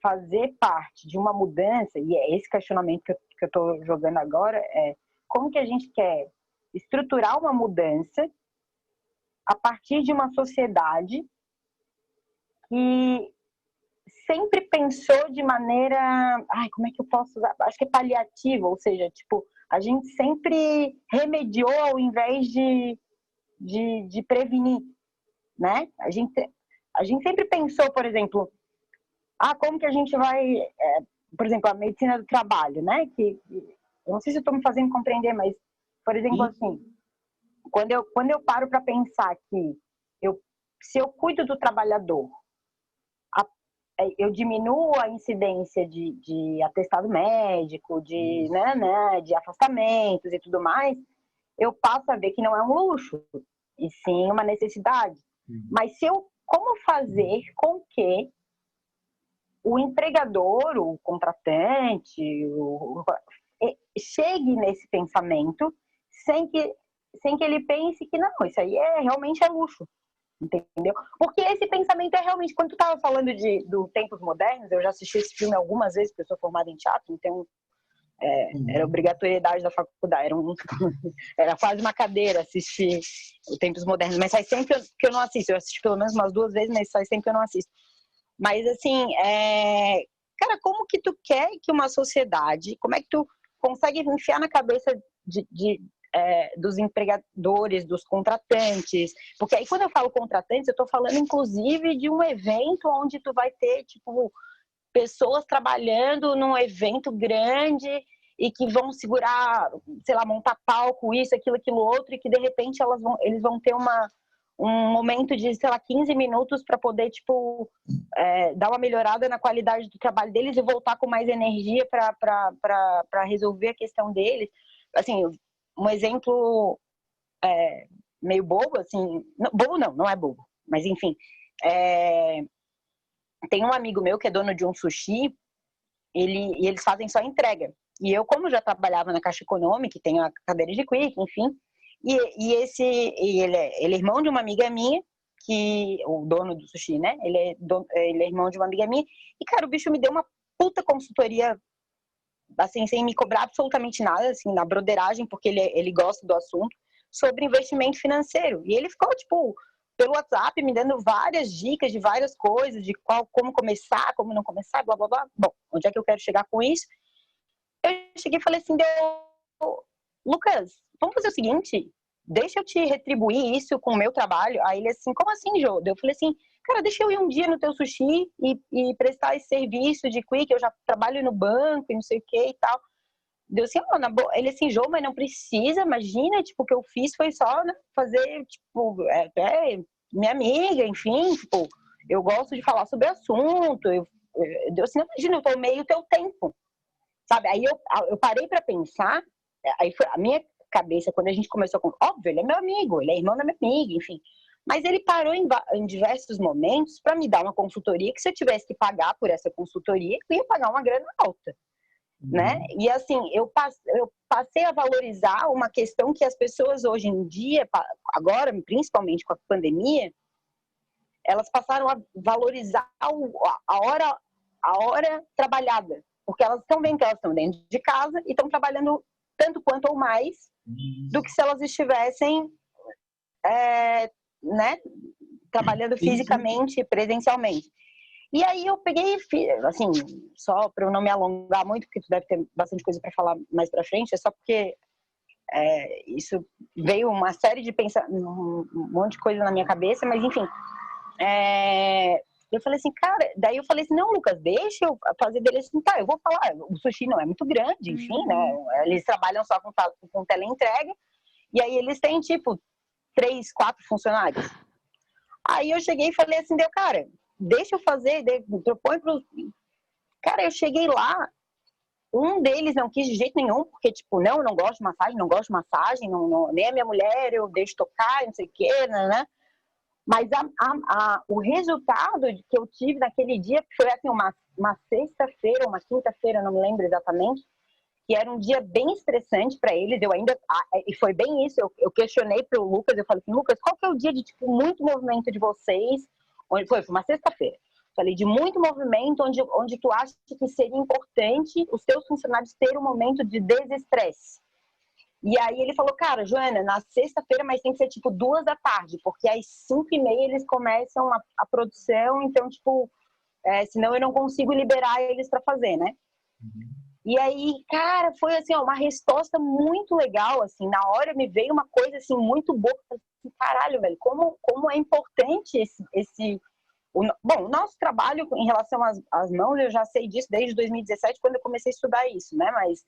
fazer parte de uma mudança, e é esse questionamento que eu estou jogando agora, como que a gente quer estruturar uma mudança a partir de uma sociedade que sempre pensou de maneira, como é que eu posso usar? Acho que é paliativa, ou seja, tipo, a gente sempre remediou ao invés de prevenir, né? A gente sempre pensou, por exemplo, como que a gente vai, por exemplo, a medicina do trabalho, né? Que eu não sei se eu estou me fazendo compreender, mas, por exemplo, assim, quando eu paro para pensar que se eu cuido do trabalhador, eu diminuo a incidência de atestado médico, de afastamentos e tudo mais, eu passo a ver que não é um luxo, e sim uma necessidade. Mas como fazer com que o empregador, o contratante, chegue nesse pensamento sem que ele pense que não, isso aí realmente é luxo, entendeu? Porque esse pensamento é realmente, quando tu estava falando do Tempos Modernos, eu já assisti esse filme algumas vezes, porque eu sou formada em teatro, então era obrigatoriedade da faculdade, era quase uma cadeira assistir o Tempos Modernos, mas faz sempre que eu não assisto, eu assisti pelo menos umas 2 vezes, mas faz sempre que eu não assisto. Mas, assim, cara, como que tu quer que uma sociedade, como é que tu consegue enfiar na cabeça dos empregadores, dos contratantes? Porque aí, quando eu falo contratantes, eu estou falando, inclusive, de um evento onde tu vai ter, tipo, pessoas trabalhando num evento grande e que vão segurar, sei lá, montar palco, isso, aquilo, outro, e que, de repente, eles vão ter um momento de, sei lá, 15 minutos para poder, tipo, dar uma melhorada na qualidade do trabalho deles e voltar com mais energia para resolver a questão deles. Assim, um exemplo meio bobo, assim... Bobo não é bobo, mas enfim. Tem um amigo meu que é dono de um sushi, e eles fazem só entrega. E eu, como já trabalhava na Caixa Econômica, tenho a cadeira de quick, enfim... E ele é irmão de uma amiga minha, que o dono do sushi, né? Ele é irmão de uma amiga minha. E, cara, o bicho me deu uma puta consultoria, assim, sem me cobrar absolutamente nada, assim, na broderagem, porque ele gosta do assunto, sobre investimento financeiro. E ele ficou, tipo, pelo WhatsApp, me dando várias dicas de várias coisas, de como começar, como não começar, blá, blá, blá. Bom, onde é que eu quero chegar com isso? Eu cheguei e falei assim, Lucas, vamos fazer o seguinte, deixa eu te retribuir isso com o meu trabalho. Aí ele assim, como assim, Jô? Eu falei assim, cara, deixa eu ir um dia no teu sushi e prestar esse serviço de quick, eu já trabalho no banco e não sei o que e tal. Deu assim, na boa. Ele assim, Jô, mas não precisa, imagina, tipo, o que eu fiz foi só, né, fazer, tipo, minha amiga, enfim, tipo, eu gosto de falar sobre o assunto. Deu assim, imagina, eu tomei o teu tempo. Sabe, aí eu parei para pensar, aí foi a minha cabeça, quando a gente começou com... Óbvio, ele é meu amigo, ele é irmão da minha amiga, enfim. Mas ele parou em diversos momentos para me dar uma consultoria que se eu tivesse que pagar por essa consultoria, eu ia pagar uma grana alta, né? E assim, eu passei a valorizar uma questão que as pessoas hoje em dia, agora, principalmente com a pandemia, elas passaram a valorizar a hora trabalhada. Porque elas estão vendo que elas estão dentro de casa e estão trabalhando tanto quanto ou mais do que se elas estivessem, né, trabalhando fisicamente, presencialmente. E aí eu peguei, assim, só para eu não me alongar muito, porque tu deve ter bastante coisa para falar mais para frente, é só porque isso veio uma série de um monte de coisa na minha cabeça, mas enfim... Eu falei assim, cara, daí eu falei assim, não, Lucas, deixa eu fazer dele assim, tá, eu vou falar, o sushi não é muito grande, enfim, né, eles trabalham só com teleentrega, e aí eles têm, tipo, 3, 4 funcionários. Aí eu cheguei e falei assim, cara, deixa eu fazer, propõe pro... Cara, eu cheguei lá, um deles não quis de jeito nenhum, porque, tipo, não, eu não gosto de massagem, nem a minha mulher, eu deixo tocar, não sei o quê, né? Mas o resultado que eu tive naquele dia foi assim, uma sexta-feira, uma quinta-feira, não me lembro exatamente, que era um dia bem estressante para eles. E foi bem isso, eu questionei para o Lucas, eu falei assim, Lucas, qual que é o dia de tipo, muito movimento de vocês? Foi uma sexta-feira. Falei, de muito movimento, onde tu acha que seria importante os teus funcionários terem um momento de desestresse. E aí ele falou, cara, Joana, na sexta-feira, mas tem que ser tipo 2 da tarde, porque às 5h30 eles começam a produção, então, tipo, senão eu não consigo liberar eles para fazer, né? E aí, cara, foi assim, ó, uma resposta muito legal, assim, na hora me veio uma coisa, assim, muito boa, assim, caralho, velho, como é importante Bom, o nosso trabalho em relação às mãos, eu já sei disso desde 2017, quando eu comecei a estudar isso, né, mas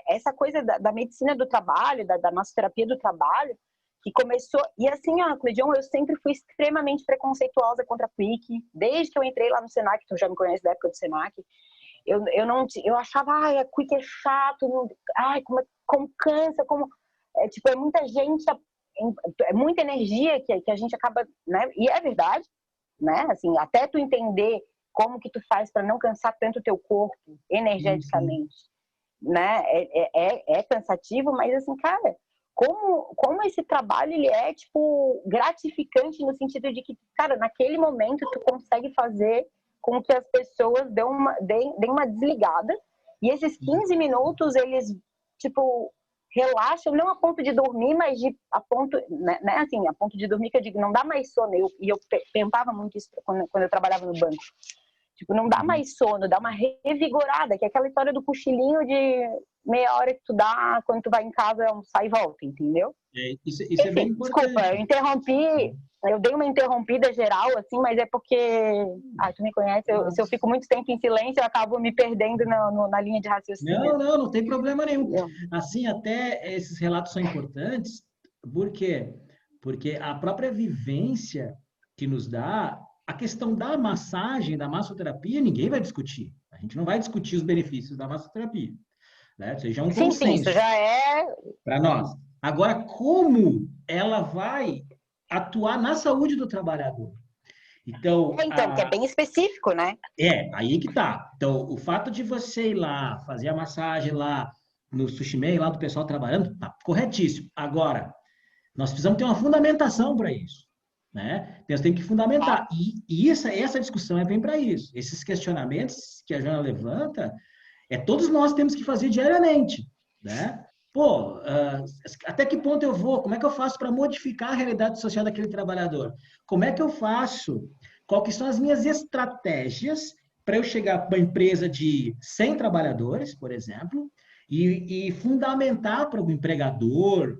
essa coisa da medicina do trabalho, da massoterapia do trabalho, que começou... E assim, ó, Cleidion, eu sempre fui extremamente preconceituosa contra a Quick, desde que eu entrei lá no Senac, tu já me conhece da época do Senac, eu achava, a Quick é chato, como cansa, tipo, é muita gente, é muita energia que a gente acaba, né? E é verdade, né? Assim, até tu entender como que tu faz para não cansar tanto o teu corpo energeticamente, né? É cansativo, mas assim, cara, como esse trabalho ele é tipo gratificante no sentido de que, cara, naquele momento tu consegue fazer com que as pessoas deem uma desligada, e esses 15 minutos eles tipo relaxam, não a ponto de dormir, mas a ponto, né, assim, a ponto de dormir, que eu digo, não dá mais sono. E eu pensava muito isso quando eu trabalhava no banco. Tipo, não dá mais sono, dá uma revigorada, que é aquela história do cochilinho de meia hora que tu dá quando tu vai em casa almoçar e volta, entendeu? Isso Enfim, é bem importante. Desculpa, eu dei uma interrompida geral, assim, mas é porque, tu me conhece, se eu fico muito tempo em silêncio, eu acabo me perdendo na linha de raciocínio. Não tem problema nenhum. Assim, até esses relatos são importantes, por quê? Porque a própria vivência que nos dá, a questão da massagem, da massoterapia, ninguém vai discutir. A gente não vai discutir os benefícios da massoterapia, né? Ou seja, é um consenso. Sim, isso já é... Para nós. Agora, como ela vai atuar na saúde do trabalhador? Então, que é bem específico, né? Aí que tá. Então, o fato de você ir lá, fazer a massagem lá no Sushi Man, lá do pessoal trabalhando, tá corretíssimo. Agora, nós precisamos ter uma fundamentação para isso. né? Então, você tem que fundamentar. E essa discussão vem para isso. Esses questionamentos que a Jana levanta, todos nós temos que fazer diariamente, né? Pô, até que ponto eu vou? Como é que eu faço para modificar a realidade social daquele trabalhador? Como é que eu faço? Quais são as minhas estratégias para eu chegar para uma empresa de 100 trabalhadores, por exemplo, e fundamentar para o empregador,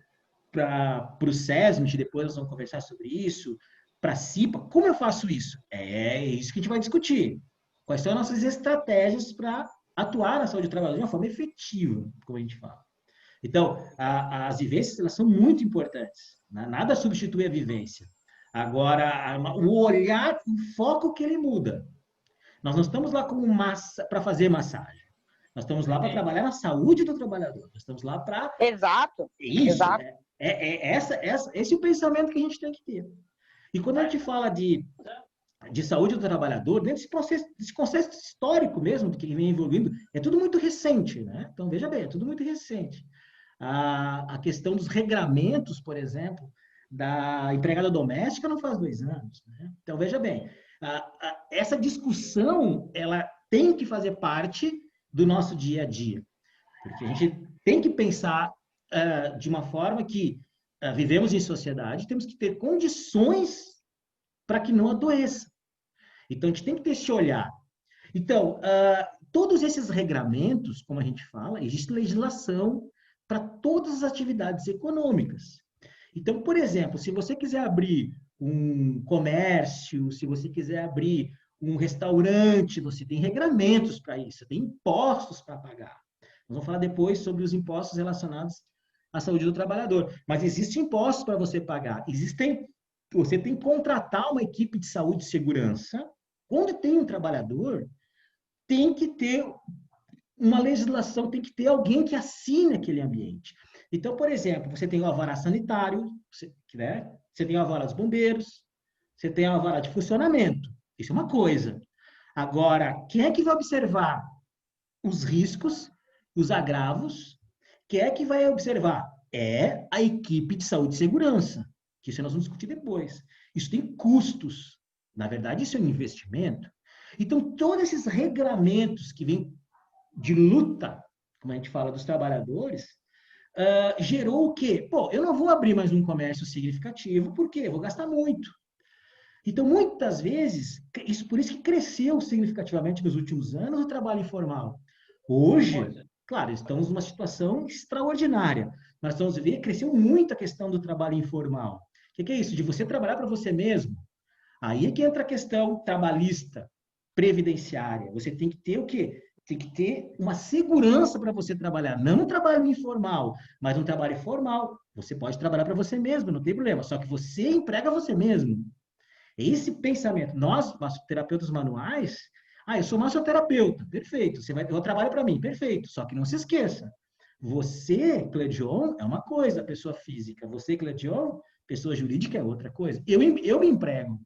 para o SESMIT, depois nós vamos conversar sobre isso, para a CIPA, como eu faço isso? É isso que a gente vai discutir. Quais são as nossas estratégias para atuar na saúde do trabalhador de uma forma efetiva, como a gente fala. Então, as vivências, elas são muito importantes. Né? Nada substitui a vivência. Agora, o olhar, o foco que ele muda. Nós não estamos lá como massa para fazer massagem. Nós estamos lá para trabalhar na saúde do trabalhador. Nós estamos lá para... Exato. Isso. Exato. Esse é o pensamento que a gente tem que ter. E quando a gente fala de saúde do trabalhador, dentro desse processo histórico mesmo, que vem evoluindo, é tudo muito recente, né? Então, veja bem, é tudo muito recente. A questão dos regramentos, por exemplo, da empregada doméstica não faz 2 anos. Né? Então, veja bem, essa discussão, ela tem que fazer parte do nosso dia a dia. Porque a gente tem que pensar de uma forma que vivemos em sociedade, temos que ter condições para que não adoeça. Então, a gente tem que ter esse olhar. Então, todos esses regramentos, como a gente fala, existe legislação para todas as atividades econômicas. Então, por exemplo, se você quiser abrir um comércio, se você quiser abrir um restaurante, você tem regramentos para isso, tem impostos para pagar. Nós vamos falar depois sobre os impostos relacionados à saúde do trabalhador. Mas existem impostos para você pagar. Você tem que contratar uma equipe de saúde e segurança. Quando tem um trabalhador, tem que ter uma legislação, tem que ter alguém que assine aquele ambiente. Então, por exemplo, você tem o alvará sanitário, né? Você tem o alvará dos bombeiros, você tem o alvará de funcionamento. Isso é uma coisa. Agora, quem é que vai observar os riscos, os agravos? Quem é que vai observar? É a equipe de saúde e segurança, que isso nós vamos discutir depois. Isso tem custos. Na verdade, isso é um investimento. Então, todos esses regramentos que vêm de luta, como a gente fala dos trabalhadores, gerou o quê? Pô, eu não vou abrir mais um comércio significativo, por quê? Eu vou gastar muito. Então, muitas vezes, por isso que cresceu significativamente nos últimos anos o trabalho informal. Hoje, claro, estamos numa situação extraordinária. Nós estamos vendo, cresceu muito a questão do trabalho informal. O que é isso? De você trabalhar para você mesmo. Aí é que entra a questão trabalhista, previdenciária. Você tem que ter o quê? Tem que ter uma segurança para você trabalhar. Não um trabalho informal, mas um trabalho formal. Você pode trabalhar para você mesmo, não tem problema. Só que você emprega você mesmo. Esse pensamento. Nós, massoterapeutas manuais, eu sou massoterapeuta, perfeito. Eu trabalho para mim, perfeito. Só que não se esqueça. Você, Cledion, é uma coisa, pessoa física. Você, Cledion, pessoa jurídica é outra coisa. Eu me emprego.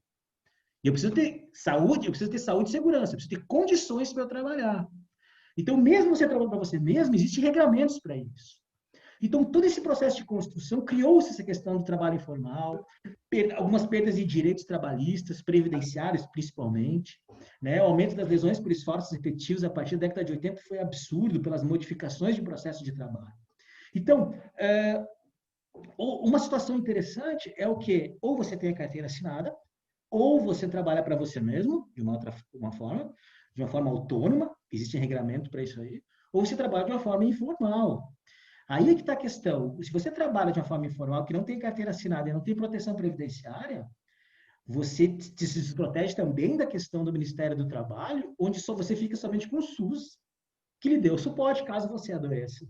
Eu preciso ter saúde, e segurança, eu preciso ter condições para eu trabalhar. Então, mesmo você trabalhando para você mesmo, existem regramentos para isso. Então, todo esse processo de construção criou-se essa questão do trabalho informal, algumas perdas de direitos trabalhistas, previdenciários principalmente, né? O aumento das lesões por esforços repetitivos a partir da década de 80 foi absurdo pelas modificações de processo de trabalho. Então, uma situação interessante é o quê? Ou você tem a carteira assinada, ou você trabalha para você mesmo, de uma forma autônoma, existe regramento para isso aí, ou você trabalha de uma forma informal. Aí é que está a questão. Se você trabalha de uma forma informal, que não tem carteira assinada e não tem proteção previdenciária, você se protege também da questão do Ministério do Trabalho, onde só você fica somente com o SUS, que lhe deu suporte caso você adoeça.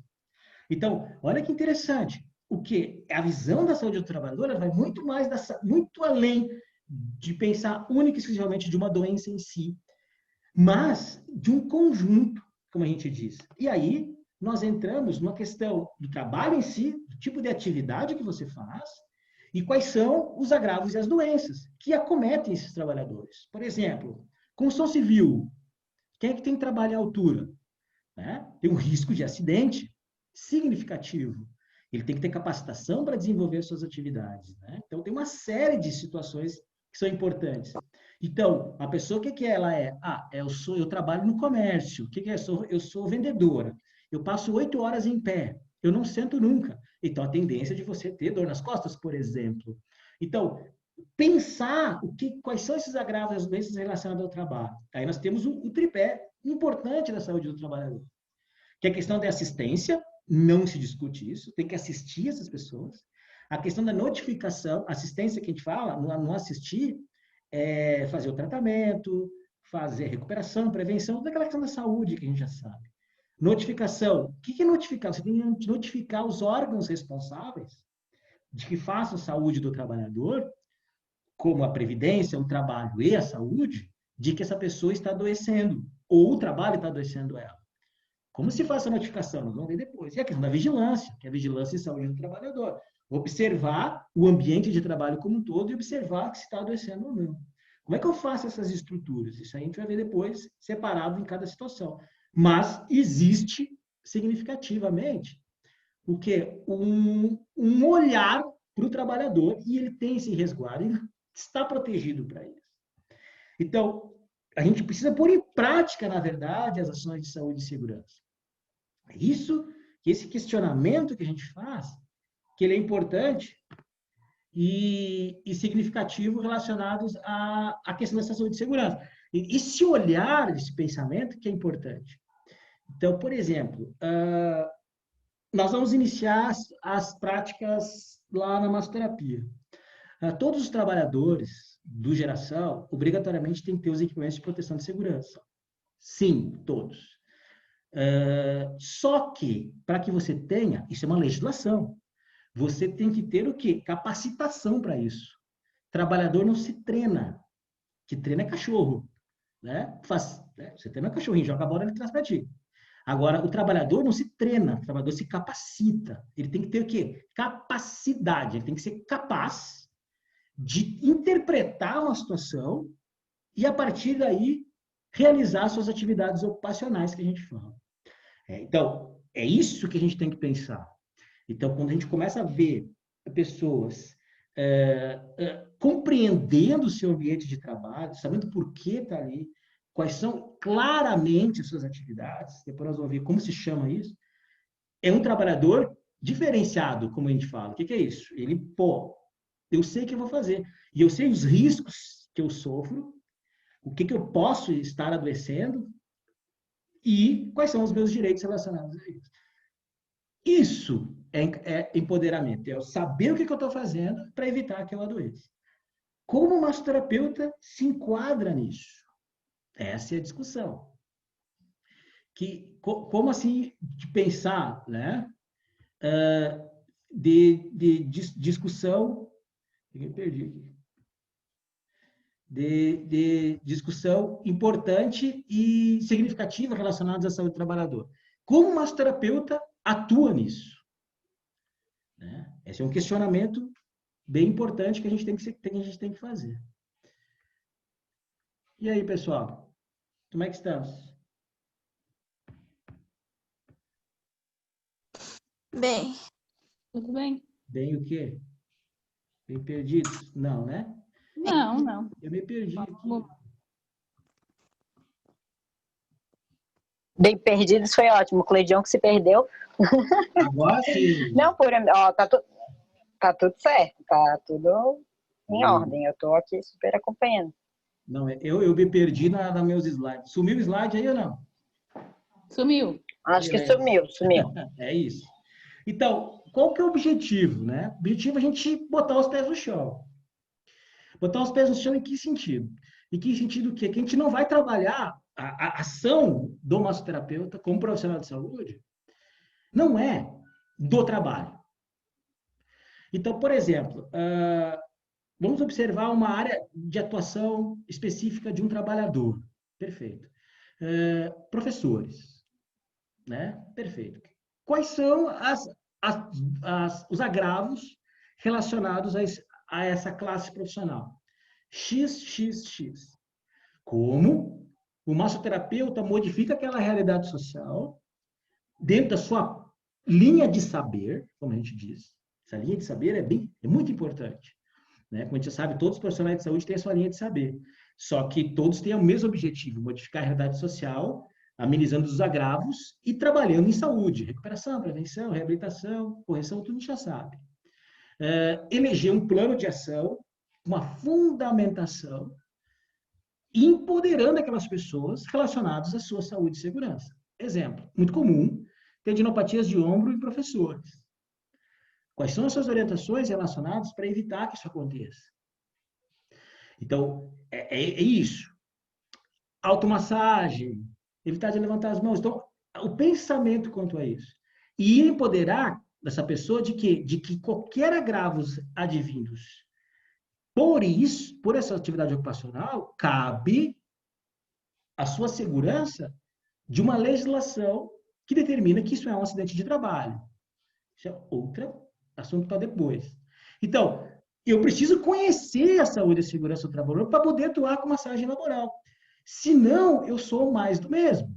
Então, olha que interessante. O que? A visão da saúde do trabalhador ela vai muito além de pensar única e exclusivamente de uma doença em si, mas de um conjunto, como a gente diz. E aí, nós entramos numa questão do trabalho em si, do tipo de atividade que você faz, e quais são os agravos e as doenças que acometem esses trabalhadores. Por exemplo, construção civil. Quem é que tem trabalho à altura? Né? Tem um risco de acidente significativo. Ele tem que ter capacitação para desenvolver suas atividades, né? Então, tem uma série de situações que são importantes. Então, a pessoa, o que que ela é? Eu trabalho no comércio. O que que é? Eu sou vendedora. Eu passo 8 horas em pé. Eu não sento nunca. Então, a tendência de você ter dor nas costas, por exemplo. Então, pensar quais são esses agravos, as doenças relacionadas ao trabalho. Aí nós temos o tripé importante da saúde do trabalhador, que é a questão da assistência, não se discute isso, tem que assistir essas pessoas. A questão da notificação, assistência que a gente fala, não assistir, é fazer o tratamento, fazer recuperação, prevenção, toda aquela questão da saúde que a gente já sabe. Notificação. O que é notificar? Você tem que notificar os órgãos responsáveis de que façam a saúde do trabalhador, como a previdência, o trabalho e a saúde, de que essa pessoa está adoecendo, ou o trabalho está adoecendo ela. Como se faz essa notificação? Nós vamos ver depois. E a questão da vigilância, que é a vigilância e saúde do trabalhador. Observar o ambiente de trabalho como um todo e observar se está adoecendo ou não. Como é que eu faço essas estruturas? Isso aí a gente vai ver depois, separado em cada situação. Mas existe, significativamente, o quê? Um olhar para o trabalhador e ele tem esse resguardo, ele está protegido para isso. Então, a gente precisa pôr em prática, na verdade, as ações de saúde e segurança. É isso, esse questionamento que a gente faz, que ele é importante e significativo relacionados à questão dessa saúde e segurança. E esse olhar, esse pensamento que é importante. Então, por exemplo, nós vamos iniciar as práticas lá na massoterapia. Todos os trabalhadores do geração, obrigatoriamente, têm que ter os equipamentos de proteção de segurança. Sim, todos. Só que, para que você tenha, isso é uma legislação, você tem que ter o quê? Capacitação para isso. Trabalhador não se treina. Que treina é cachorro. Né? Você treina cachorrinho, joga a bola, ele traz para ti. Agora, o trabalhador não se treina, o trabalhador se capacita. Ele tem que ter o quê? Capacidade. Ele tem que ser capaz de interpretar uma situação e, a partir daí, realizar suas atividades ocupacionais que a gente fala. Então, é isso que a gente tem que pensar. Então, quando a gente começa a ver pessoas compreendendo o seu ambiente de trabalho, sabendo por que está ali, quais são claramente as suas atividades, depois nós vamos ver como se chama isso, é um trabalhador diferenciado, como a gente fala. O que é isso? Ele, eu sei o que eu vou fazer, e eu sei os riscos que eu sofro, o que eu posso estar adoecendo, e quais são os meus direitos relacionados a isso. Isso é empoderamento, é eu saber o que eu estou fazendo para evitar que eu adoeça. Como o massoterapeuta se enquadra nisso? Essa é a discussão. Como assim de pensar, né? De discussão, eu perdi aqui. De discussão importante e significativa relacionadas à saúde do trabalhador. Como o massoterapeuta atua nisso? Né? Esse é um questionamento bem importante que a gente tem que fazer. E aí, pessoal? Como é que estamos? Bem. Tudo bem? Bem o quê? Bem perdidos? Não, né? Não, não. Eu me perdi aqui. Bem perdidos foi ótimo. O Cleidion que se perdeu. Agora sim. Não, tá tudo certo. Tá tudo em ordem. Eu tô aqui super acompanhando. Não, eu me perdi nos meus slides. Sumiu o slide aí ou não? Sumiu. Acho que sumiu. É isso. Então, qual que é o objetivo, né? O objetivo é a gente botar os pés no chão. Botar os pés no chão em que sentido? Em que sentido o quê? Que a gente não vai trabalhar a ação do massoterapeuta como profissional de saúde, não é do trabalho. Então, por exemplo, vamos observar uma área de atuação específica de um trabalhador. Perfeito. Professores. Né? Perfeito. Quais são os agravos relacionados a essa classe profissional? XXX. Como o massoterapeuta modifica aquela realidade social dentro da sua linha de saber, como a gente diz. Essa linha de saber é muito importante. Né? Como a gente já sabe, todos os profissionais de saúde têm a sua linha de saber. Só que todos têm o mesmo objetivo, modificar a realidade social, amenizando os agravos e trabalhando em saúde, recuperação, prevenção, reabilitação, correção, tudo a gente já sabe. Eleger um plano de ação, uma fundamentação, empoderando aquelas pessoas relacionadas à sua saúde e segurança. Exemplo, muito comum, tendinopatias de ombro em professores. Quais são as suas orientações relacionadas para evitar que isso aconteça? Então, é isso. Automassagem, evitar de levantar as mãos. Então, o pensamento quanto a isso. E empoderar essa pessoa de que qualquer agravos advindos por essa atividade ocupacional, cabe a sua segurança de uma legislação que determina que isso é um acidente de trabalho. Isso é outro assunto para depois. Então, eu preciso conhecer a saúde e a segurança do trabalhador para poder atuar com massagem laboral. Senão, eu sou mais do mesmo.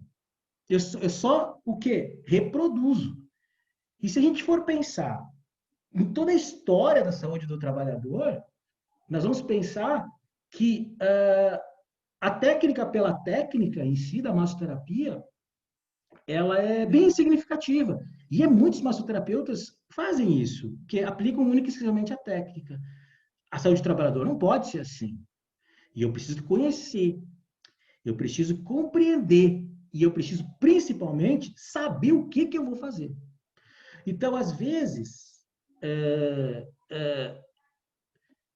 Eu só o quê? Reproduzo. E se a gente for pensar em toda a história da saúde do trabalhador, nós vamos pensar que a técnica pela técnica em si, da massoterapia, ela é bem significativa. E muitos massoterapeutas fazem isso, que aplicam única e exclusivamente a técnica. A saúde do trabalhador não pode ser assim. E eu preciso conhecer, eu preciso compreender, e eu preciso, principalmente, saber o que eu vou fazer. Então, às vezes,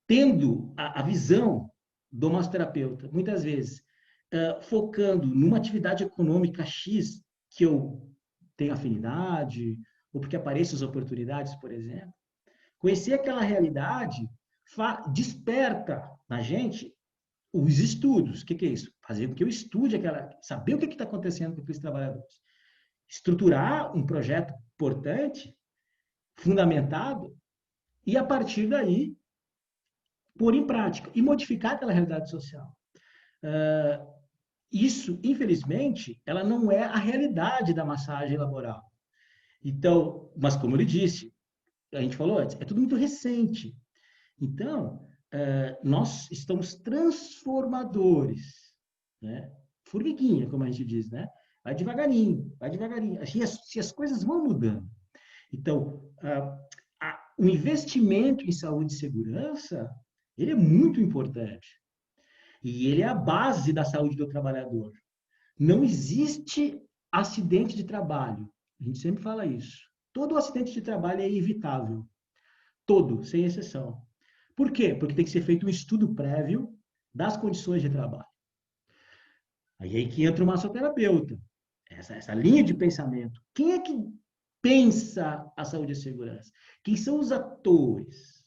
tendo a visão do massoterapeuta, muitas vezes, focando numa atividade econômica X, que eu tenho afinidade, ou porque aparecem as oportunidades, por exemplo, conhecer aquela realidade desperta na gente os estudos. O que é isso? Fazer com que eu estude saber o que está acontecendo com aqueles trabalhadores. Estruturar um projeto importante, fundamentado, e a partir daí, pôr em prática e modificar aquela realidade social. Isso, infelizmente, ela não é a realidade da massagem laboral. Então, mas como eu lhe disse, a gente falou antes, é tudo muito recente. Então, nós estamos transformadores, né? Formiguinha, como a gente diz, né? Vai devagarinho, vai devagarinho. Assim, as coisas vão mudando. Então, o investimento em saúde e segurança, ele é muito importante. E ele é a base da saúde do trabalhador. Não existe acidente de trabalho. A gente sempre fala isso. Todo acidente de trabalho é evitável. Todo, sem exceção. Por quê? Porque tem que ser feito um estudo prévio das condições de trabalho. Aí que entra o massoterapeuta. Essa linha de pensamento. Quem é que pensa a saúde e a segurança? Quem são os atores?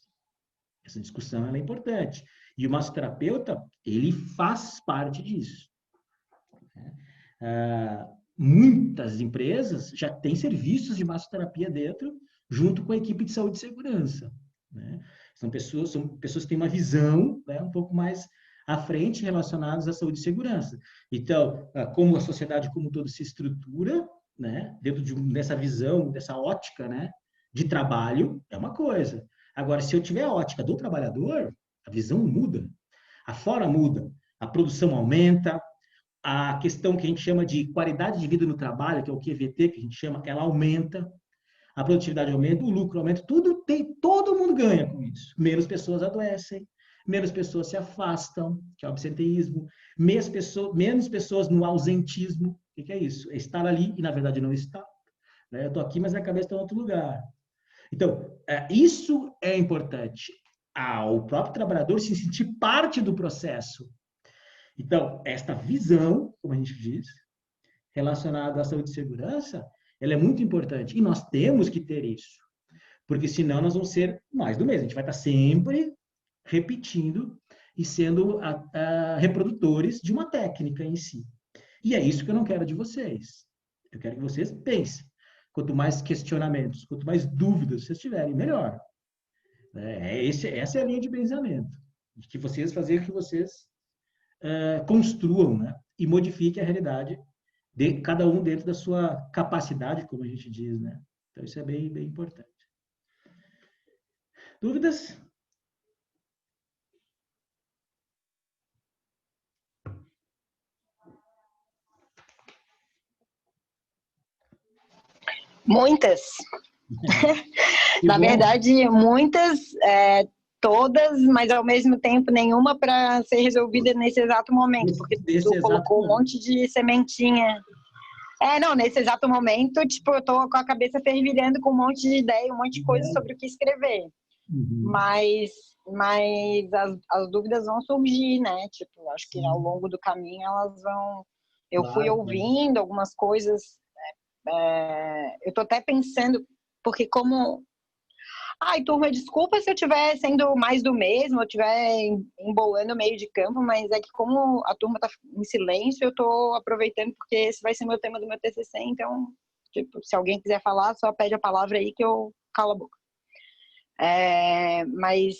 Essa discussão ela é importante. E o massoterapeuta, ele faz parte disso. Muitas empresas já têm serviços de massoterapia dentro, junto com a equipe de saúde e segurança. Né? São pessoas que têm uma visão, né, um pouco mais à frente relacionadas à saúde e segurança. Então, como a sociedade como um todo se estrutura, né, dentro dessa visão, dessa ótica, né, de trabalho, é uma coisa. Agora, se eu tiver a ótica do trabalhador, a visão muda, a fora muda, a produção aumenta, a questão que a gente chama de qualidade de vida no trabalho, que é o QVT, que a gente chama, ela aumenta, a produtividade aumenta, o lucro aumenta, todo mundo ganha com isso. Menos pessoas adoecem, menos pessoas se afastam, que é o absenteísmo, menos pessoas no ausentismo. O que é isso? É estar ali e, na verdade, não estar. Eu estou aqui, mas a cabeça está em outro lugar. Então, isso é importante. O próprio trabalhador se sentir parte do processo. Então, esta visão, como a gente diz, relacionada à saúde e segurança, ela é muito importante. E nós temos que ter isso. Porque senão nós vamos ser mais do mesmo. A gente vai estar sempre repetindo e sendo reprodutores de uma técnica em si. E é isso que eu não quero de vocês. Eu quero que vocês pensem. Quanto mais questionamentos, quanto mais dúvidas vocês tiverem, melhor. Essa é a linha de pensamento. Que vocês fazerem que vocês construam, né? E modifiquem a realidade de cada um dentro da sua capacidade, como a gente diz, né? Então, isso é bem, bem importante. Dúvidas? Muitas. Que Na bom. verdade, muitas, todas, mas ao mesmo tempo nenhuma para ser resolvida nesse exato momento, porque Nesse tu exato colocou um momento. monte de sementinha. Não, nesse exato momento, tipo, eu tô com a cabeça fervilhando com um monte de ideia, um monte de coisa sobre o que escrever. Uhum. Mas as dúvidas vão surgir, né? Tipo, acho que ao longo do caminho elas vão. Eu fui Claro, ouvindo algumas coisas. Eu tô até pensando, porque como. Ai, turma, desculpa se eu estiver sendo mais do mesmo, eu estiver embolando o meio de campo, mas é que como a turma tá em silêncio, eu tô aproveitando porque esse vai ser meu tema do meu TCC, então, tipo, se alguém quiser falar, só pede a palavra aí que eu calo a boca. Mas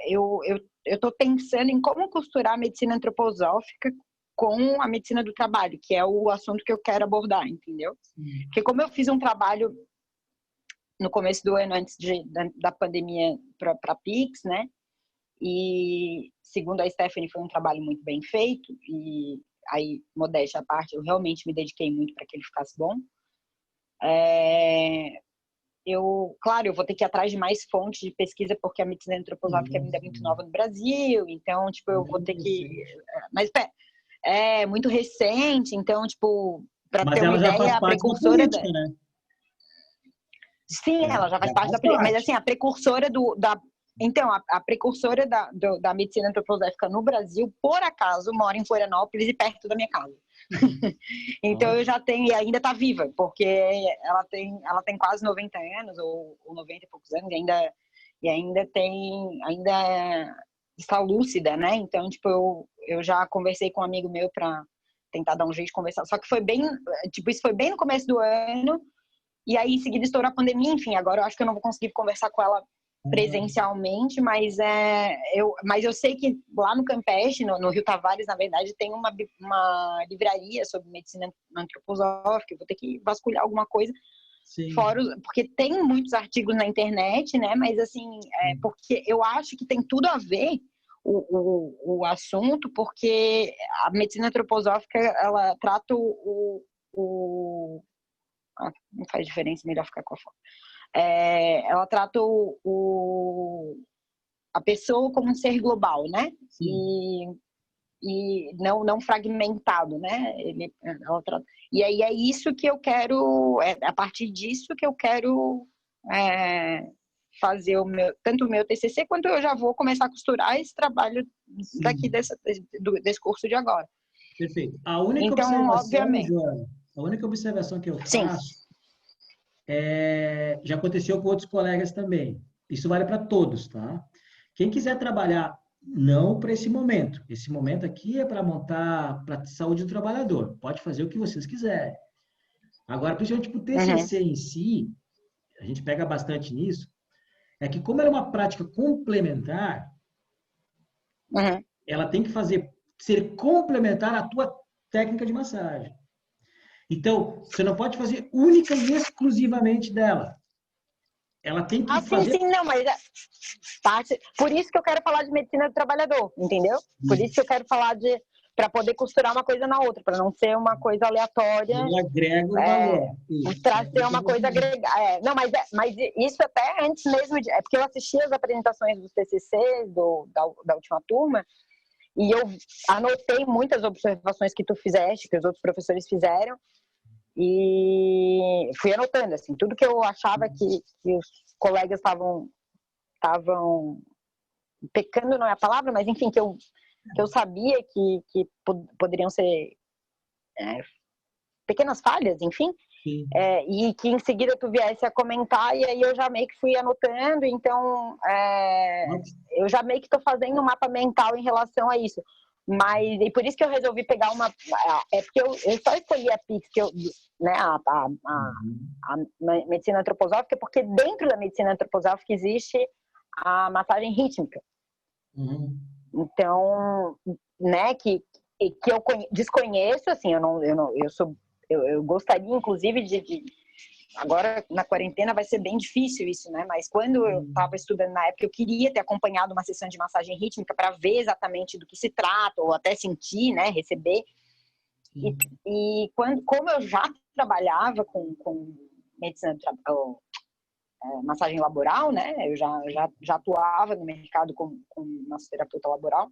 eu tô pensando em como costurar a medicina antroposófica com a medicina do trabalho, que é o assunto que eu quero abordar, entendeu? Porque como eu fiz um trabalho no começo do ano, antes da pandemia, para Pix, né? E, segundo a Stephanie, foi um trabalho muito bem feito. E aí, modéstia à parte, eu realmente me dediquei muito para que ele ficasse bom. Claro, eu vou ter que ir atrás de mais fontes de pesquisa, porque a medicina antroposófica ainda é muito nova no Brasil. Então, tipo, eu vou ter que... Mas, é muito recente. Então, tipo, para Mas ter uma ela já faz ideia, a parte da precursora política, né? Sim, ela já faz parte da política, mas assim, a precursora então, a precursora da medicina antroposófica no Brasil, por acaso, mora em Florianópolis e perto da minha casa. Então eu já tenho, e ainda está viva, porque ela tem quase 90 anos, ou 90 e poucos anos, e ainda está lúcida, né? Então, tipo, eu já conversei com um amigo meu para tentar dar um jeito de conversar. Só que isso foi bem no começo do ano. E aí, em seguida, estourou a pandemia. Enfim, agora eu acho que eu não vou conseguir conversar com ela presencialmente, mas eu sei que lá no Campeche, no Rio Tavares, na verdade, tem uma livraria sobre medicina antroposófica. Eu vou ter que vasculhar alguma coisa. Sim. Porque tem muitos artigos na internet, né? Mas, assim, porque eu acho que tem tudo a ver o assunto, porque a medicina antroposófica, ela trata não faz diferença, melhor ficar com a foto. Ela trata a pessoa como um ser global, né? E não fragmentado, né? Ela trata, e aí é isso que eu quero, a partir disso que eu quero fazer tanto o meu TCC, quanto eu já vou começar a costurar esse trabalho daqui desse curso de agora. Perfeito. A única Então, observação, obviamente. Joana, a única observação que eu Sim. faço já aconteceu com outros colegas também. Isso vale para todos, tá? Quem quiser trabalhar, não para esse momento. Esse momento aqui é para montar para a saúde do trabalhador. Pode fazer o que vocês quiserem. Agora, principalmente para o TCC em si, a gente pega bastante nisso, é que como era uma prática complementar, ela tem que ser complementar à tua técnica de massagem. Então, você não pode fazer única e exclusivamente dela. Ela tem que fazer... Sim, não, mas por isso que eu quero falar de medicina do trabalhador, entendeu? Por isso que eu quero falar para poder costurar uma coisa na outra, para não ser uma coisa aleatória. Ela agrega o valor. Para ser uma coisa agregada. Não, mas isso até antes mesmo de... porque eu assisti as apresentações dos TCCs da última turma, e eu anotei muitas observações que tu fizeste, que os outros professores fizeram, e fui anotando, assim, tudo que eu achava que os colegas estavam pecando, não é a palavra, mas enfim, que eu sabia que poderiam ser pequenas falhas, enfim, e que em seguida tu viesse a comentar, e aí eu já meio que fui anotando, então eu já meio que estou fazendo um mapa mental em relação a isso. Mas, e por isso que eu resolvi pegar porque eu só escolhi a Pix, né, a medicina antroposófica, porque dentro da medicina antroposófica existe a massagem rítmica. Então, né, que eu desconheço, assim, eu gostaria, inclusive, agora na quarentena vai ser bem difícil isso, né? Mas quando eu estava estudando na época, eu queria ter acompanhado uma sessão de massagem rítmica para ver exatamente do que se trata, ou até sentir, né? Receber. E como eu já trabalhava com medicina massagem laboral, né? Eu já atuava no mercado como massoterapeuta laboral.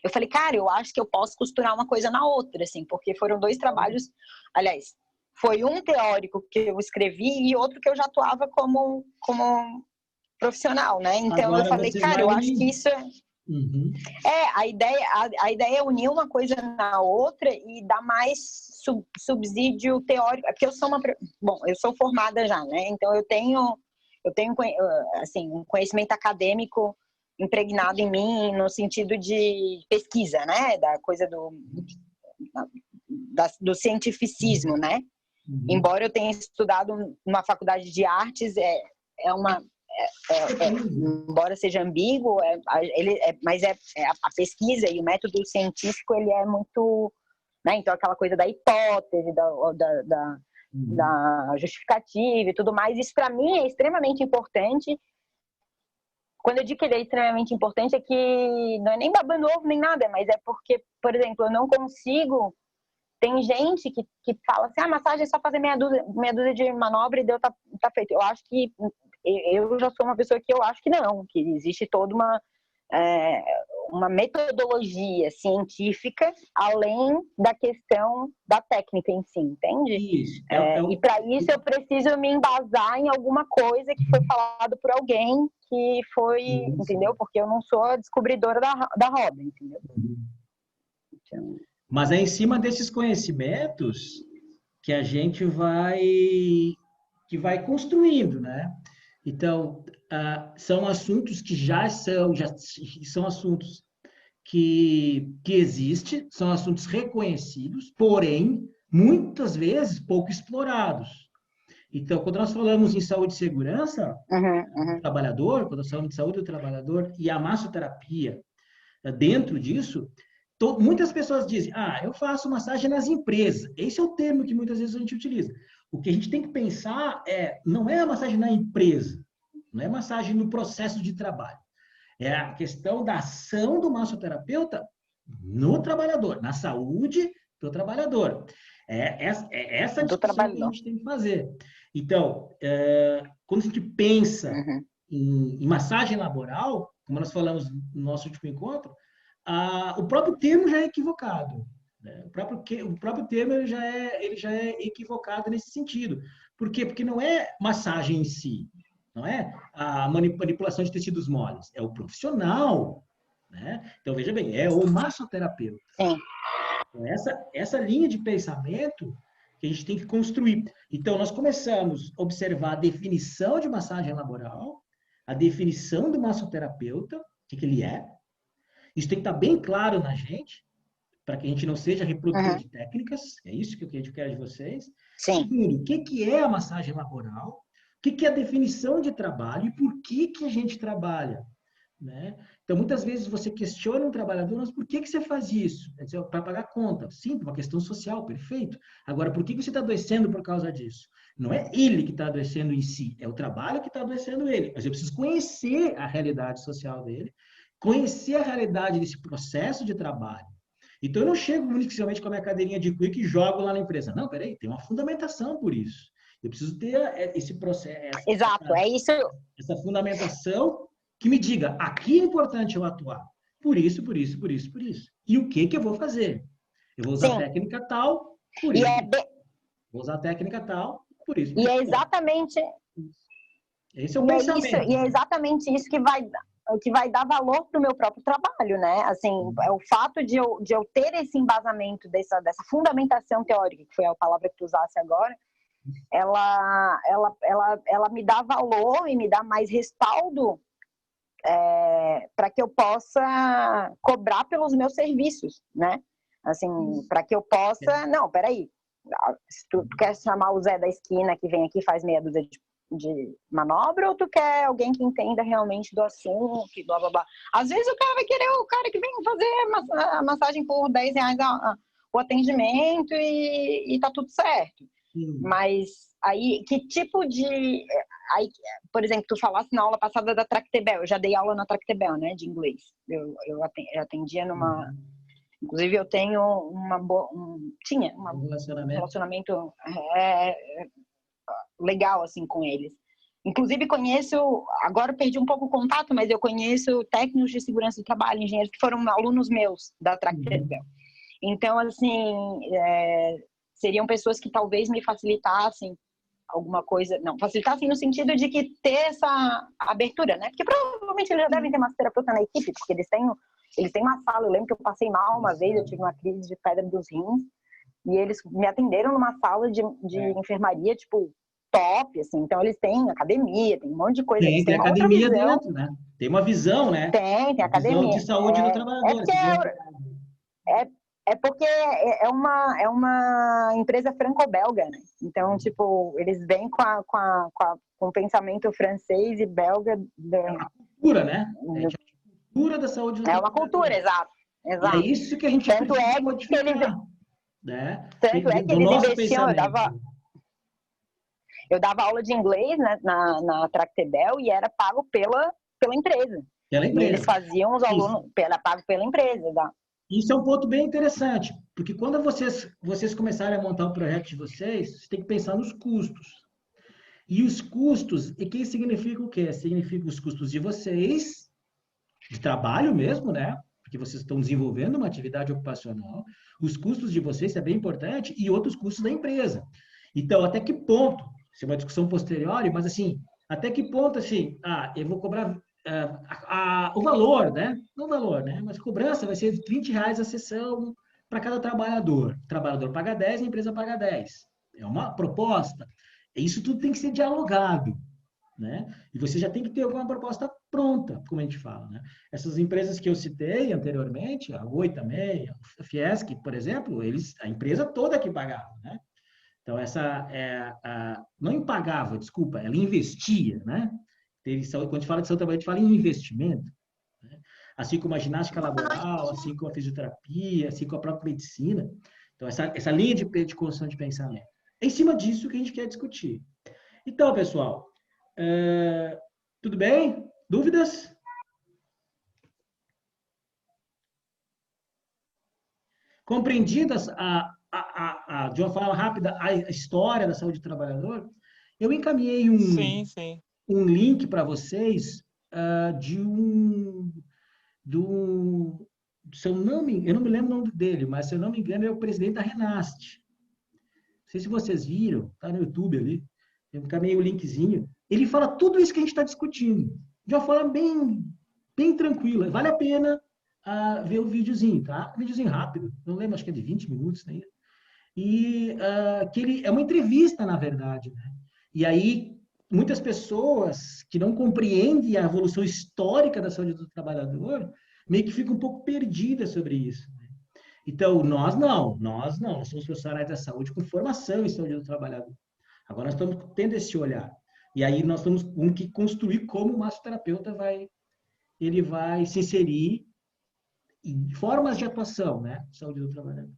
Eu falei, cara, eu acho que eu posso costurar uma coisa na outra, assim, porque foram 2 trabalhos, aliás, foi um teórico que eu escrevi e outro que eu já atuava como profissional, né? Então Agora eu falei, cara, eu acho que isso a ideia é unir uma coisa na outra e dar mais subsídio teórico, porque eu sou formada já, né? Então eu tenho assim, um conhecimento acadêmico impregnado em mim no sentido de pesquisa, né? Da coisa do cientificismo, né? Embora eu tenha estudado numa faculdade de artes, embora seja ambíguo, mas a pesquisa e o método científico, ele é muito, né? Então aquela coisa da hipótese, da justificativa e tudo mais, isso para mim é extremamente importante. Quando eu digo que ele é extremamente importante, é que não é nem babando ovo nem nada, mas é porque, por exemplo, eu não consigo. Tem gente que fala assim, massagem é só fazer meia dúzia de manobra e deu, tá feito. Eu acho que eu já sou uma pessoa que eu acho que não, que existe toda uma metodologia científica além da questão da técnica em si, entende? Isso. E para isso eu preciso me embasar em alguma coisa que foi falado por alguém que foi, entendeu? Porque eu não sou a descobridora da roda, entendeu? Então... Mas é em cima desses conhecimentos que a gente vai construindo, né? Então, são assuntos que já são assuntos que existem, são assuntos reconhecidos, porém, muitas vezes pouco explorados. Então, quando nós falamos em saúde e segurança do trabalhador, quando nós falamos de saúde do trabalhador e a massoterapia dentro disso, muitas pessoas dizem, eu faço massagem nas empresas. Esse é o termo que muitas vezes a gente utiliza. O que a gente tem que pensar não é a massagem na empresa, não é massagem no processo de trabalho. É a questão da ação do massoterapeuta no trabalhador, na saúde do trabalhador. Essa discussão que a gente tem que fazer. Então, quando a gente pensa em massagem laboral, como nós falamos no nosso último encontro, o próprio termo já é equivocado. Né? O próprio termo ele já é equivocado nesse sentido. Por quê? Porque não é massagem em si, não é a manipulação de tecidos moles, é o profissional. Né? Então, veja bem, é o massoterapeuta. Sim. Então, essa linha de pensamento que a gente tem que construir. Então, nós começamos a observar a definição de massagem laboral, a definição do massoterapeuta, o que ele é. Isso tem que estar bem claro na gente, para que a gente não seja reprodutor de técnicas. É isso que eu quero de vocês. Sim. Segundo, o que é a massagem laboral? O que é a definição de trabalho? E por que a gente trabalha? Né? Então, muitas vezes você questiona um trabalhador, mas por que você faz isso? Para pagar conta. Sim, por uma questão social, perfeito. Agora, por que você está adoecendo por causa disso? Não é ele que está adoecendo em si, é o trabalho que está adoecendo ele. Mas eu preciso conhecer a realidade social dele, conhecer a realidade desse processo de trabalho. Então, eu não chego unicamente com a minha cadeirinha de quick e jogo lá na empresa. Não, peraí, tem uma fundamentação por isso. Eu preciso ter esse processo. Exato, é isso. Essa fundamentação que me diga, aqui é importante eu atuar. Por isso, por isso, por isso, por isso. E o que eu vou fazer? Eu vou usar a técnica tal, por isso. Vou usar a técnica tal, por isso. E é exatamente... Esse é o pensamento. E é exatamente isso que vai dar valor para o meu próprio trabalho, né? Assim, é o fato de eu ter esse embasamento dessa fundamentação teórica, que foi a palavra que tu usaste agora, ela me dá valor e me dá mais respaldo para que eu possa cobrar pelos meus serviços, né? Assim, para que eu possa... Não, peraí. Se tu quer chamar o Zé da esquina que vem aqui e faz meia dúzia de manobra, ou tu quer alguém que entenda realmente do assunto, blá, blá, blá. Às vezes o cara vai querer o cara que vem fazer a massagem por R$10 o atendimento e tá tudo certo. Mas Aí, que tipo de... Aí, por exemplo, tu falasse na aula passada da Tractebel. Eu já dei aula na Tractebel, né, de inglês. Eu atendia numa... Inclusive, eu tenho tinha Um um relacionamento. relacionamento legal, assim, com eles. Inclusive, conheço... Agora eu perdi um pouco o contato, mas eu conheço técnicos de segurança do trabalho, engenheiros que foram alunos meus da Tractebel. Então, assim, seriam pessoas que talvez me facilitassem alguma coisa, não, facilitassem no sentido de que ter essa abertura, né? Porque provavelmente eles já devem ter massoterapeuta na equipe, porque eles têm uma sala. Eu lembro que eu passei mal uma vez, eu tive uma crise de pedra dos rins, e eles me atenderam numa sala de enfermaria, tipo, top, assim. Então, eles têm academia, tem um monte de coisa. Eles Tem têm uma outra academia visão. dentro, né? Tem uma visão, né? Tem Visão academia. de saúde do trabalhador. É porque é uma empresa franco-belga, né? Então, tipo, eles vêm com o pensamento francês e belga. Cultura, né? É a cultura da saúde do É uma cultura, exato. E é isso que a gente Tanto precisa é que modificar, né? Tanto é que Do eles nosso investiam, pensamento. eu dava aula de inglês, né, na Tractebel, e era pago pela empresa. Pela E empresa. eles faziam os alunos, era pago pela empresa. Isso é um ponto bem interessante, porque quando vocês começarem a montar o projeto de vocês tem que pensar nos custos. E os custos, e que significa o quê? Significa os custos de vocês, de trabalho mesmo, né? Porque vocês estão desenvolvendo uma atividade ocupacional. Os custos de vocês, isso é bem importante, e outros custos da empresa. Então, até que ponto, isso é uma discussão posterior, mas assim, até que ponto, assim, eu vou cobrar o valor, né? Não o valor, né? Mas a cobrança vai ser R$20 a sessão para cada trabalhador. O trabalhador paga 10, a empresa paga 10. É uma proposta. Isso tudo tem que ser dialogado, né? E você já tem que ter alguma proposta pronta, como a gente fala, né? Essas empresas que eu citei anteriormente, a Oi também, a Fiesc, por exemplo, a empresa toda que pagava, né? Então, não pagava, desculpa, ela investia, né? Quando a gente fala de saúde, a gente fala em investimento, né? Assim como a ginástica laboral, assim como a fisioterapia, assim como a própria medicina. Então, essa linha de construção de pensamento. É em cima disso que a gente quer discutir. Então, pessoal, tudo bem? Dúvidas? Compreendidas de uma forma rápida a história da saúde do trabalhador, eu encaminhei Sim, sim. um link para vocês eu não me lembro o nome dele, mas se eu não me engano é o presidente da Renast. Não sei se vocês viram, tá no YouTube ali. Eu encaminhei o linkzinho. Ele fala tudo isso que a gente está discutindo, de uma forma bem, bem tranquila. Vale a pena ver o videozinho, tá? Um videozinho rápido, não lembro, acho que é de 20 minutos, né? E que ele é uma entrevista, na verdade, né? E aí, muitas pessoas que não compreendem a evolução histórica da saúde do trabalhador, meio que ficam um pouco perdidas sobre isso, né? Então, nós somos profissionais da saúde com formação em saúde do trabalhador. Agora nós estamos tendo esse olhar. E aí nós temos que construir como o massoterapeuta vai se inserir em formas de atuação, né? Saúde do trabalhador.